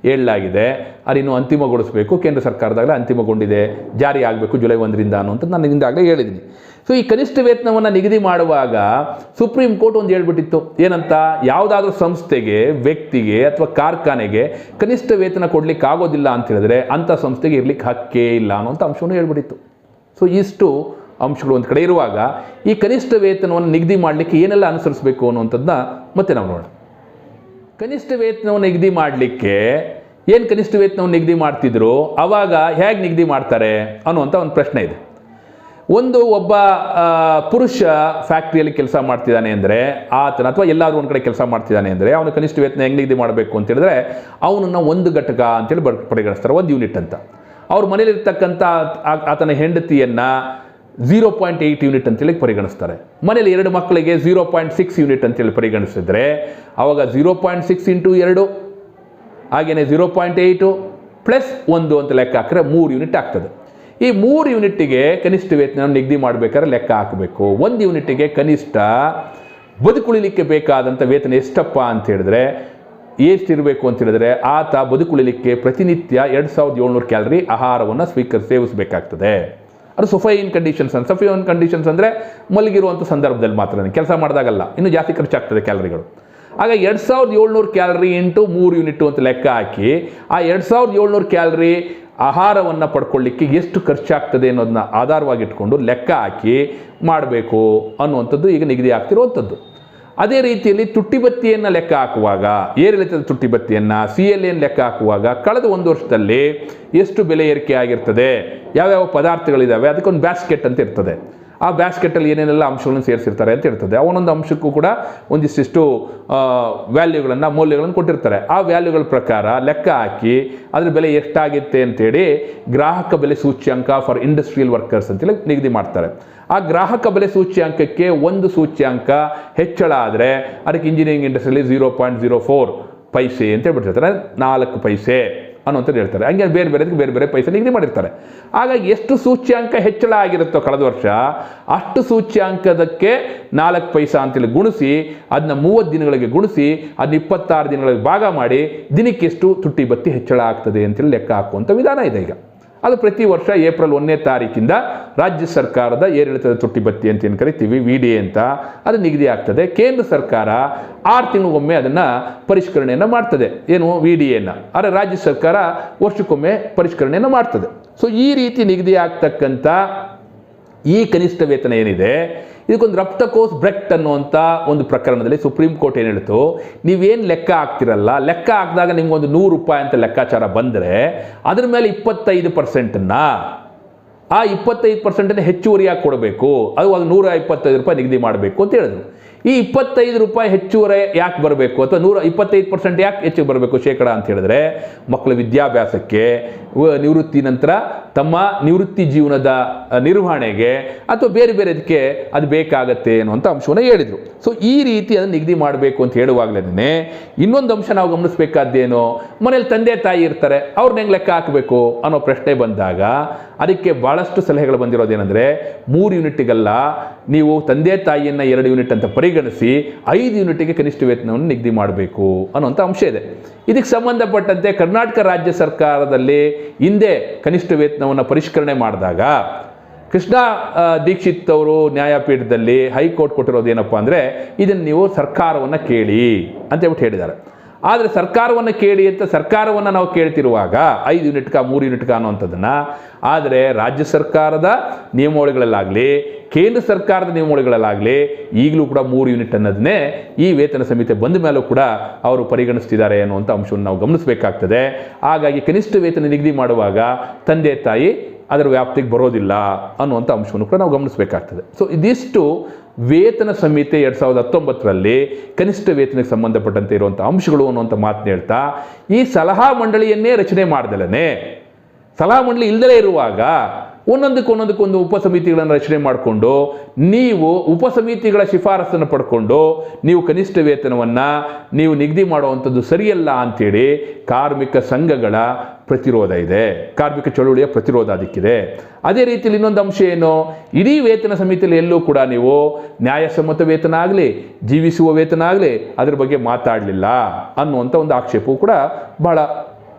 ಹೇಳಲಾಗಿದೆ. ಅದಿನ್ನು ಅಂತಿಮಗೊಳಿಸಬೇಕು. ಕೇಂದ್ರ ಸರ್ಕಾರದಾಗಲೇ ಅಂತಿಮಗೊಂಡಿದೆ, ಜಾರಿ ಆಗಬೇಕು ಜುಲೈ 1ರಿಂದ ಅನ್ನುವಂಥದ್ದು ನಾನು ಹಿಂದಾಗಲೇ ಹೇಳಿದ್ದೀನಿ. ಸೊ ಈ ಕನಿಷ್ಠ ವೇತನವನ್ನು ನಿಗದಿ ಮಾಡುವಾಗ ಸುಪ್ರೀಂ ಕೋರ್ಟ್ ಒಂದು ಹೇಳ್ಬಿಟ್ಟಿತ್ತು ಏನಂತ, ಯಾವುದಾದ್ರೂ ಸಂಸ್ಥೆಗೆ ವ್ಯಕ್ತಿಗೆ ಅಥವಾ ಕಾರ್ಖಾನೆಗೆ ಕನಿಷ್ಠ ವೇತನ ಕೊಡಲಿಕ್ಕೆ ಆಗೋದಿಲ್ಲ ಅಂತ ಹೇಳಿದ್ರೆ ಅಂಥ ಸಂಸ್ಥೆಗೆ ಇರಲಿಕ್ಕೆ ಹಕ್ಕೇ ಇಲ್ಲ ಅನ್ನೋಂಥ ಅಂಶವನ್ನು ಹೇಳ್ಬಿಟ್ಟಿತ್ತು. ಸೊ ಇಷ್ಟು ಅಂಶಗಳು ಒಂದು ಕಡೆ ಇರುವಾಗ ಈ ಕನಿಷ್ಠ ವೇತನವನ್ನು ನಿಗದಿ ಮಾಡಲಿಕ್ಕೆ ಏನೆಲ್ಲ ಅನುಸರಿಸಬೇಕು ಅನ್ನುವಂಥದ್ದನ್ನ ಮತ್ತೆ ನಾವು ನೋಡೋಣ. ಕನಿಷ್ಠ ವೇತನವನ್ನು ನಿಗದಿ ಮಾಡಲಿಕ್ಕೆ ಏನು ಕನಿಷ್ಠ ವೇತನವನ್ನು ನಿಗದಿ ಮಾಡ್ತಿದ್ರು ಆವಾಗ ಹೇಗೆ ನಿಗದಿ ಮಾಡ್ತಾರೆ ಅನ್ನುವಂಥ ಒಂದು ಪ್ರಶ್ನೆ ಇದೆ. ಒಬ್ಬ ಪುರುಷ ಫ್ಯಾಕ್ಟ್ರಿಯಲ್ಲಿ ಕೆಲಸ ಮಾಡ್ತಿದ್ದಾನೆ ಅಂದರೆ ಆತನ ಅಥವಾ ಎಲ್ಲಾದರೂ ಒಂದು ಕಡೆ ಕೆಲಸ ಮಾಡ್ತಿದ್ದಾನೆ ಅಂದರೆ ಅವನು ಕನಿಷ್ಠ ವೇತನ ಹೆಂಗೆ ನಿಗದಿ ಮಾಡಬೇಕು ಅಂತ ಹೇಳಿದ್ರೆ ಅವನನ್ನು 1 ಘಟಕ ಅಂತೇಳಿ ಪರಿಗಣಿಸ್ತಾರೆ, 1 ಯೂನಿಟ್ ಅಂತ. ಅವ್ರ ಮನೇಲಿರ್ತಕ್ಕಂಥ ಆತನ ಹೆಂಡತಿಯನ್ನು 0.8 ಯೂನಿಟ್ ಅಂತೇಳಿ ಪರಿಗಣಿಸ್ತಾರೆ. ಮನೇಲಿ 2 ಮಕ್ಕಳಿಗೆ 0.6 ಯೂನಿಟ್ ಅಂತೇಳಿ ಪರಿಗಣಿಸಿದ್ರೆ ಅವಾಗ 0.6 × 2 ಹಾಗೆಯೇ 0.8 + 1 ಅಂತ ಲೆಕ್ಕ ಹಾಕಿದ್ರೆ 3 ಯೂನಿಟ್ ಆಗ್ತದೆ. ಈ 3 ಯೂನಿಟ್ಟಿಗೆ ಕನಿಷ್ಠ ವೇತನ ನಿಗದಿ ಮಾಡಬೇಕಾದ್ರೆ ಲೆಕ್ಕ ಹಾಕಬೇಕು. 1 ಯೂನಿಟ್ಟಿಗೆ ಕನಿಷ್ಠ ಬದುಕುಳಿಲಿಕ್ಕೆ ಬೇಕಾದಂಥ ವೇತನ ಎಷ್ಟಪ್ಪ ಅಂತ ಹೇಳಿದ್ರೆ ಎಷ್ಟಿರಬೇಕು ಅಂತ ಹೇಳಿದ್ರೆ ಆತ ಬದುಕುಳಿಲಿಕ್ಕೆ ಪ್ರತಿನಿತ್ಯ 2700 ಕ್ಯಾಲರಿ ಆಹಾರವನ್ನು ಸೇವಿಸಬೇಕಾಗ್ತದೆ. ಅದು ಸಫೈನ್ ಕಂಡೀಷನ್ಸ್. ಸಫೈನ್ ಕಂಡೀಷನ್ಸ್ ಅಂದರೆ ಮಲಗಿರುವಂಥ ಸಂದರ್ಭದಲ್ಲಿ ಮಾತ್ರ, ಕೆಲಸ ಮಾಡಿದಾಗಲ್ಲ, ಇನ್ನೂ ಜಾಸ್ತಿ ಖರ್ಚಾಗ್ತದೆ ಕ್ಯಾಲರಿಗಳು. ಆಗ 2700 ಕ್ಯಾಲರಿ ಇಂಟು 3 ಯೂನಿಟ್ ಅಂತ ಲೆಕ್ಕ ಹಾಕಿ ಆ 2700 ಕ್ಯಾಲರಿ ಆಹಾರವನ್ನು ಪಡ್ಕೊಳ್ಳಿಕ್ಕೆ ಎಷ್ಟು ಖರ್ಚಾಗ್ತದೆ ಅನ್ನೋದನ್ನ ಆಧಾರವಾಗಿಟ್ಕೊಂಡು ಲೆಕ್ಕ ಹಾಕಿ ಮಾಡಬೇಕು ಅನ್ನುವಂಥದ್ದು ಈಗ ನಿಗದಿ ಆಗ್ತಿರುವಂಥದ್ದು. ಅದೇ ರೀತಿಯಲ್ಲಿ ತುಟ್ಟಿ ಬತ್ತಿಯನ್ನು ಲೆಕ್ಕ ಹಾಕುವಾಗ ಏರಿಳಿತದ ತುಟ್ಟಿ ಬತ್ತಿಯನ್ನು CLA ಲೆಕ್ಕ ಹಾಕುವಾಗ ಕಳೆದ 1 ವರ್ಷದಲ್ಲಿ ಎಷ್ಟು ಬೆಲೆ ಏರಿಕೆ ಆಗಿರ್ತದೆ, ಯಾವ್ಯಾವ ಪದಾರ್ಥಗಳಿದ್ದಾವೆ ಅದಕ್ಕೊಂದು ಬ್ಯಾಸ್ಕೆಟ್ ಅಂತ ಇರ್ತದೆ. ಆ ಬ್ಯಾಸ್ಕೆಟಲ್ಲಿ ಏನೇನೆಲ್ಲ ಅಂಶಗಳನ್ನು ಸೇರಿಸಿರ್ತಾರೆ ಅಂತ ಇರ್ತದೆ. ಅವನೊಂದು ಅಂಶಕ್ಕೂ ಕೂಡ ಒಂದಿಷ್ಟು ವ್ಯಾಲ್ಯೂಗಳನ್ನು ಮೌಲ್ಯಗಳನ್ನು ಕೊಟ್ಟಿರ್ತಾರೆ. ಆ ವ್ಯಾಲ್ಯೂಗಳ ಪ್ರಕಾರ ಲೆಕ್ಕ ಹಾಕಿ ಅದ್ರ ಬೆಲೆ ಎಷ್ಟಾಗುತ್ತೆ ಅಂತೇಳಿ ಗ್ರಾಹಕ ಬೆಲೆ ಸೂಚ್ಯಂಕ ಫಾರ್ ಇಂಡಸ್ಟ್ರಿಯಲ್ ವರ್ಕರ್ಸ್ ಅಂತೇಳಿ ನಿಗದಿ ಮಾಡ್ತಾರೆ. ಆ ಗ್ರಾಹಕ ಬೆಲೆ ಸೂಚ್ಯಾಂಕಕ್ಕೆ ಒಂದು ಸೂಚ್ಯಾಂಕ ಹೆಚ್ಚಳ ಆದರೆ ಅದಕ್ಕೆ ಇಂಜಿನಿಯರಿಂಗ್ ಇಂಡಸ್ಟ್ರಿಯಲ್ಲಿ 0.04 ಪೈಸೆ ಅಂತ ಹೇಳ್ಬಿಟ್ಟಿರ್ತಾರೆ, 4 ಪೈಸೆ ಅನ್ನೋಂಥದ್ದು ಹೇಳ್ತಾರೆ. ಹಂಗೆ ಬೇರೆ ಬೇರೆ ಪೈಸೆ ನಿಗದಿ ಮಾಡಿರ್ತಾರೆ. ಹಾಗಾಗಿ ಎಷ್ಟು ಸೂಚ್ಯಾಂಕ ಹೆಚ್ಚಳ ಆಗಿರುತ್ತೋ ಕಳೆದ ವರ್ಷ ಅಷ್ಟು ಸೂಚ್ಯಾಂಕದಕ್ಕೆ 4 ಪೈಸಾ ಅಂತೇಳಿ ಗುಣಿಸಿ ಅದನ್ನ 30 ದಿನಗಳಿಗೆ ಗುಣಿಸಿ ಅದನ್ನ 26 ದಿನಗಳಿಗೆ ಭಾಗ ಮಾಡಿ ದಿನಕ್ಕೆ ಎಷ್ಟು ತುಟ್ಟಿ ಬತ್ತಿ ಹೆಚ್ಚಳ ಆಗ್ತದೆ ಅಂತೇಳಿ ಲೆಕ್ಕ ಹಾಕುವಂಥ ವಿಧಾನ ಇದೆ ಈಗ. ಅದು ಪ್ರತಿ ವರ್ಷ ಏಪ್ರಿಲ್ 1ನೇ ತಾರೀಕಿಂದ ರಾಜ್ಯ ಸರ್ಕಾರದ ಏರಿಳಿತದ ತುಟ್ಟಿ ಬತ್ತಿ ಅಂತ ಏನು ಕರಿತೀವಿ VDA ಅಂತ ಅದು ನಿಗದಿ ಆಗ್ತದೆ. ಕೇಂದ್ರ ಸರ್ಕಾರ 6 ತಿಂಗಳಿಗೊಮ್ಮೆ ಅದನ್ನು ಪರಿಷ್ಕರಣೆಯನ್ನು ಮಾಡ್ತದೆ, ಏನು VDAನ. ಆದರೆ ರಾಜ್ಯ ಸರ್ಕಾರ ವರ್ಷಕ್ಕೊಮ್ಮೆ ಪರಿಷ್ಕರಣೆಯನ್ನು ಮಾಡ್ತದೆ. ಸೊ ಈ ರೀತಿ ನಿಗದಿ ಆಗ್ತಕ್ಕಂಥ ಈ ಕನಿಷ್ಠ ವೇತನ ಏನಿದೆ ಇದಕ್ಕೊಂದು ರಫ್ತಕೋಸ್ ಬ್ರೆಕ್ಟ್ ಅನ್ನುವಂಥ ಒಂದು ಪ್ರಕರಣದಲ್ಲಿ ಸುಪ್ರೀಂ ಕೋರ್ಟ್ ಏನು ಹೇಳ್ತು, ನೀವೇನು ಲೆಕ್ಕ ಹಾಕ್ತಿರಲ್ಲ, ಲೆಕ್ಕ ಹಾಕಿದಾಗ ನಿಮ್ಗೊಂದು 100 ರೂಪಾಯಿ ಅಂತ ಲೆಕ್ಕಾಚಾರ ಬಂದರೆ ಅದ್ರ ಮೇಲೆ 25%ನ್ನು ಆ 25% ಹೆಚ್ಚುವರಿಯಾಗಿ ಕೊಡಬೇಕು, ಅದು 125 ರೂಪಾಯಿ ನಿಗದಿ ಮಾಡಬೇಕು ಅಂತ ಹೇಳಿದ್ರು. ಈ 25 ರೂಪಾಯಿ ಹೆಚ್ಚುವರಿ ಯಾಕೆ ಬರಬೇಕು ಅಥವಾ 125% ಯಾಕೆ ಹೆಚ್ಚಿಗೆ ಬರಬೇಕು ಶೇಕಡ ಅಂತ ಹೇಳಿದ್ರೆ ಮಕ್ಕಳ ವಿದ್ಯಾಭ್ಯಾಸಕ್ಕೆ, ನಿವೃತ್ತಿ ನಂತರ ತಮ್ಮ ನಿವೃತ್ತಿ ಜೀವನದ ನಿರ್ವಹಣೆಗೆ ಅಥವಾ ಬೇರೆದಕ್ಕೆ ಅದು ಬೇಕಾಗತ್ತೆ ಅನ್ನುವಂಥ ಅಂಶವನ್ನು ಹೇಳಿದರು. ಸೊ ಈ ರೀತಿ ಅದನ್ನು ನಿಗದಿ ಮಾಡಬೇಕು ಅಂತ ಹೇಳುವಾಗಲೇ ಇನ್ನೊಂದು ಅಂಶ ನಾವು ಗಮನಿಸಬೇಕಾದ್ದೇನು, ಮನೇಲಿ ತಂದೆ ತಾಯಿ ಇರ್ತಾರೆ, ಅವ್ರನ್ನ ಹೆಂಗೆ ಲೆಕ್ಕ ಹಾಕಬೇಕು ಅನ್ನೋ ಪ್ರಶ್ನೆ ಬಂದಾಗ ಅದಕ್ಕೆ ಭಾಳಷ್ಟು ಸಲಹೆಗಳು ಬಂದಿರೋದೇನೆಂದರೆ 3 ಯೂನಿಟ್ಗಲ್ಲ, ನೀವು ತಂದೆ ತಾಯಿಯನ್ನು 2 ಯೂನಿಟ್ ಅಂತ ಪರಿಗಣಿಸಿ 5 ಯೂನಿಟ್ಗೆ ಕನಿಷ್ಠ ವೇತನವನ್ನು ನಿಗದಿ ಮಾಡಬೇಕು ಅನ್ನೋಂಥ ಅಂಶ ಇದೆ. ಇದಕ್ಕೆ ಸಂಬಂಧಪಟ್ಟಂತೆ ಕರ್ನಾಟಕ ರಾಜ್ಯ ಸರ್ಕಾರದಲ್ಲಿ ಹಿಂದೆ ಕನಿಷ್ಠ ವೇತನವನ್ನು ಪರಿಷ್ಕರಣೆ ಮಾಡಿದಾಗ ಕೃಷ್ಣ ದೀಕ್ಷಿತ್ ಅವರು ನ್ಯಾಯಪೀಠದಲ್ಲಿ ಹೈಕೋರ್ಟ್ ಕೊಟ್ಟಿರೋದು ಏನಪ್ಪ ಅಂದರೆ ಇದನ್ನು ನೀವು ಸರ್ಕಾರವನ್ನು ಕೇಳಿ ಅಂತ ಹೇಳ್ಬಿಟ್ಟು ಹೇಳಿದ್ದಾರೆ. ಆದರೆ ಸರ್ಕಾರವನ್ನು ಕೇಳಿ ಅಂತ ಸರ್ಕಾರವನ್ನು ನಾವು ಕೇಳ್ತಿರುವಾಗ 5 ಯೂನಿಟ್ಗ 3 ಯೂನಿಟ್ಗ ಅನ್ನೋವಂಥದ್ದನ್ನು, ಆದರೆ ರಾಜ್ಯ ಸರ್ಕಾರದ ನಿಯಮಾವಳಿಗಳಲ್ಲಾಗಲಿ ಕೇಂದ್ರ ಸರ್ಕಾರದ ನಿಯಮಾವಳಿಗಳಲ್ಲಾಗಲಿ ಈಗಲೂ ಕೂಡ 3 ಯೂನಿಟ್ ಅನ್ನೋದನ್ನೇ ಈ ವೇತನ ಸಮಿತಿ ಬಂದ ಮೇಲೂ ಕೂಡ ಅವರು ಪರಿಗಣಿಸ್ತಿದ್ದಾರೆ ಅನ್ನುವಂಥ ಅಂಶವನ್ನು ನಾವು ಗಮನಿಸಬೇಕಾಗ್ತದೆ. ಹಾಗಾಗಿ ಕನಿಷ್ಠ ವೇತನ ನಿಗದಿ ಮಾಡುವಾಗ ತಂದೆ ತಾಯಿ ಅದರ ವ್ಯಾಪ್ತಿಗೆ ಬರೋದಿಲ್ಲ ಅನ್ನುವಂಥ ಅಂಶವನ್ನು ಕೂಡ ನಾವು ಗಮನಿಸಬೇಕಾಗ್ತದೆ. ಸೊ ಇದಿಷ್ಟು ವೇತನ ಸಂಹಿತೆ 2019ರಲ್ಲಿ ಕನಿಷ್ಠ ವೇತನಕ್ಕೆ ಸಂಬಂಧಪಟ್ಟಂತೆ ಇರುವಂಥ ಅಂಶಗಳು ಅನ್ನುವಂಥ ಮಾತನ್ನ ಹೇಳ್ತಾ, ಈ ಸಲಹಾ ಮಂಡಳಿಯನ್ನೇ ರಚನೆ ಮಾಡ್ದಲೇ ಸಲಹಾ ಮಂಡಳಿ ಇಲ್ಲದೇ ಇರುವಾಗ ಒಂದೊಂದಕ್ಕೊಂದು ಉಪಸಮಿತಿಗಳನ್ನು ರಚನೆ ಮಾಡಿಕೊಂಡು ನೀವು ಉಪಸಮಿತಿಗಳ ಶಿಫಾರಸನ್ನು ಪಡ್ಕೊಂಡು ನೀವು ಕನಿಷ್ಠ ವೇತನವನ್ನು ನೀವು ನಿಗದಿ ಮಾಡುವಂಥದ್ದು ಸರಿಯಲ್ಲ ಅಂಥೇಳಿ ಕಾರ್ಮಿಕ ಸಂಘಗಳ ಪ್ರತಿರೋಧ ಇದೆ, ಕಾರ್ಮಿಕ ಚಳುವಳಿಯ ಪ್ರತಿರೋಧ ಅದಕ್ಕಿದೆ. ಅದೇ ರೀತಿಯಲ್ಲಿ ಇನ್ನೊಂದು ಅಂಶ ಏನು, ಇಡೀ ವೇತನ ಸಮಿತಿಯಲ್ಲಿ ಎಲ್ಲೂ ಕೂಡ ನೀವು ನ್ಯಾಯಸಮ್ಮತ ವೇತನ ಆಗಲಿ ಜೀವಿಸುವ ವೇತನ ಆಗಲಿ ಅದ್ರ ಬಗ್ಗೆ ಮಾತಾಡಲಿಲ್ಲ ಅನ್ನುವಂಥ ಒಂದು ಆಕ್ಷೇಪವು ಕೂಡ ಬಹಳ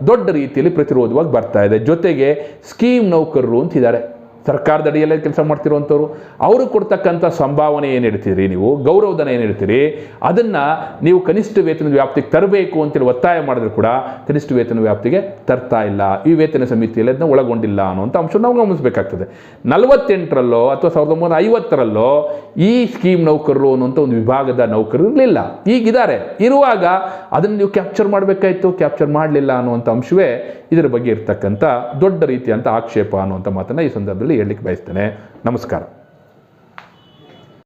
ದೊಡ್ಡ ರೀತಿಯಲ್ಲಿ ಪ್ರತಿರೋಧವಾಗಿ ಬರ್ತಾ ಇದೆ. ಜೊತೆಗೆ ಸ್ಕೀಮ್ ನೌಕರರು ಅಂತಿದ್ದಾರೆ, ಸರ್ಕಾರದ ಅಡಿಯಲ್ಲೇ ಕೆಲಸ ಮಾಡ್ತಿರುವಂಥವ್ರು, ಅವರು ಕೊಡ್ತಕ್ಕಂಥ ಸಂಭಾವನೆ ಏನು ಹೇಳ್ತೀರಿ, ನೀವು ಗೌರವಧನ ಏನು ಹೇಳ್ತೀರಿ, ಅದನ್ನು ನೀವು ಕನಿಷ್ಠ ವೇತನದ ವ್ಯಾಪ್ತಿಗೆ ತರಬೇಕು ಅಂತೇಳಿ ಒತ್ತಾಯ ಮಾಡಿದ್ರು ಕೂಡ ಕನಿಷ್ಠ ವೇತನ ವ್ಯಾಪ್ತಿಗೆ ತರ್ತಾ ಇಲ್ಲ, ಈ ವೇತನ ಸಮಿತಿಯಲ್ಲಿ ಅದನ್ನ ಒಳಗೊಂಡಿಲ್ಲ ಅನ್ನುವಂಥ ಅಂಶ ನಾವು ಗಮನಿಸಬೇಕಾಗ್ತದೆ. 48ರಲ್ಲೋ ಅಥವಾ 1950ರಲ್ಲೋ ಈ ಸ್ಕೀಮ್ ನೌಕರರು ಅನ್ನುವಂಥ ಒಂದು ವಿಭಾಗದ ನೌಕರರು ಇರಲಿಲ್ಲ, ಈಗಿದ್ದಾರೆ. ಇರುವಾಗ ಅದನ್ನು ನೀವು ಕ್ಯಾಪ್ಚರ್ ಮಾಡಬೇಕಾಯಿತು, ಕ್ಯಾಪ್ಚರ್ ಮಾಡಲಿಲ್ಲ ಅನ್ನುವಂಥ ಅಂಶವೇ ಇದರ ಬಗ್ಗೆ ಇರ್ತಕ್ಕಂಥ ದೊಡ್ಡ ರೀತಿಯಂಥ ಆಕ್ಷೇಪ ಅನ್ನುವಂಥ ಮಾತನ್ನು ಈ ಸಂದರ್ಭದಲ್ಲಿ ಹೇಳಲಿಕ್ಕೆ ಬಯಸ್ತೇನೆ. ನಮಸ್ಕಾರ.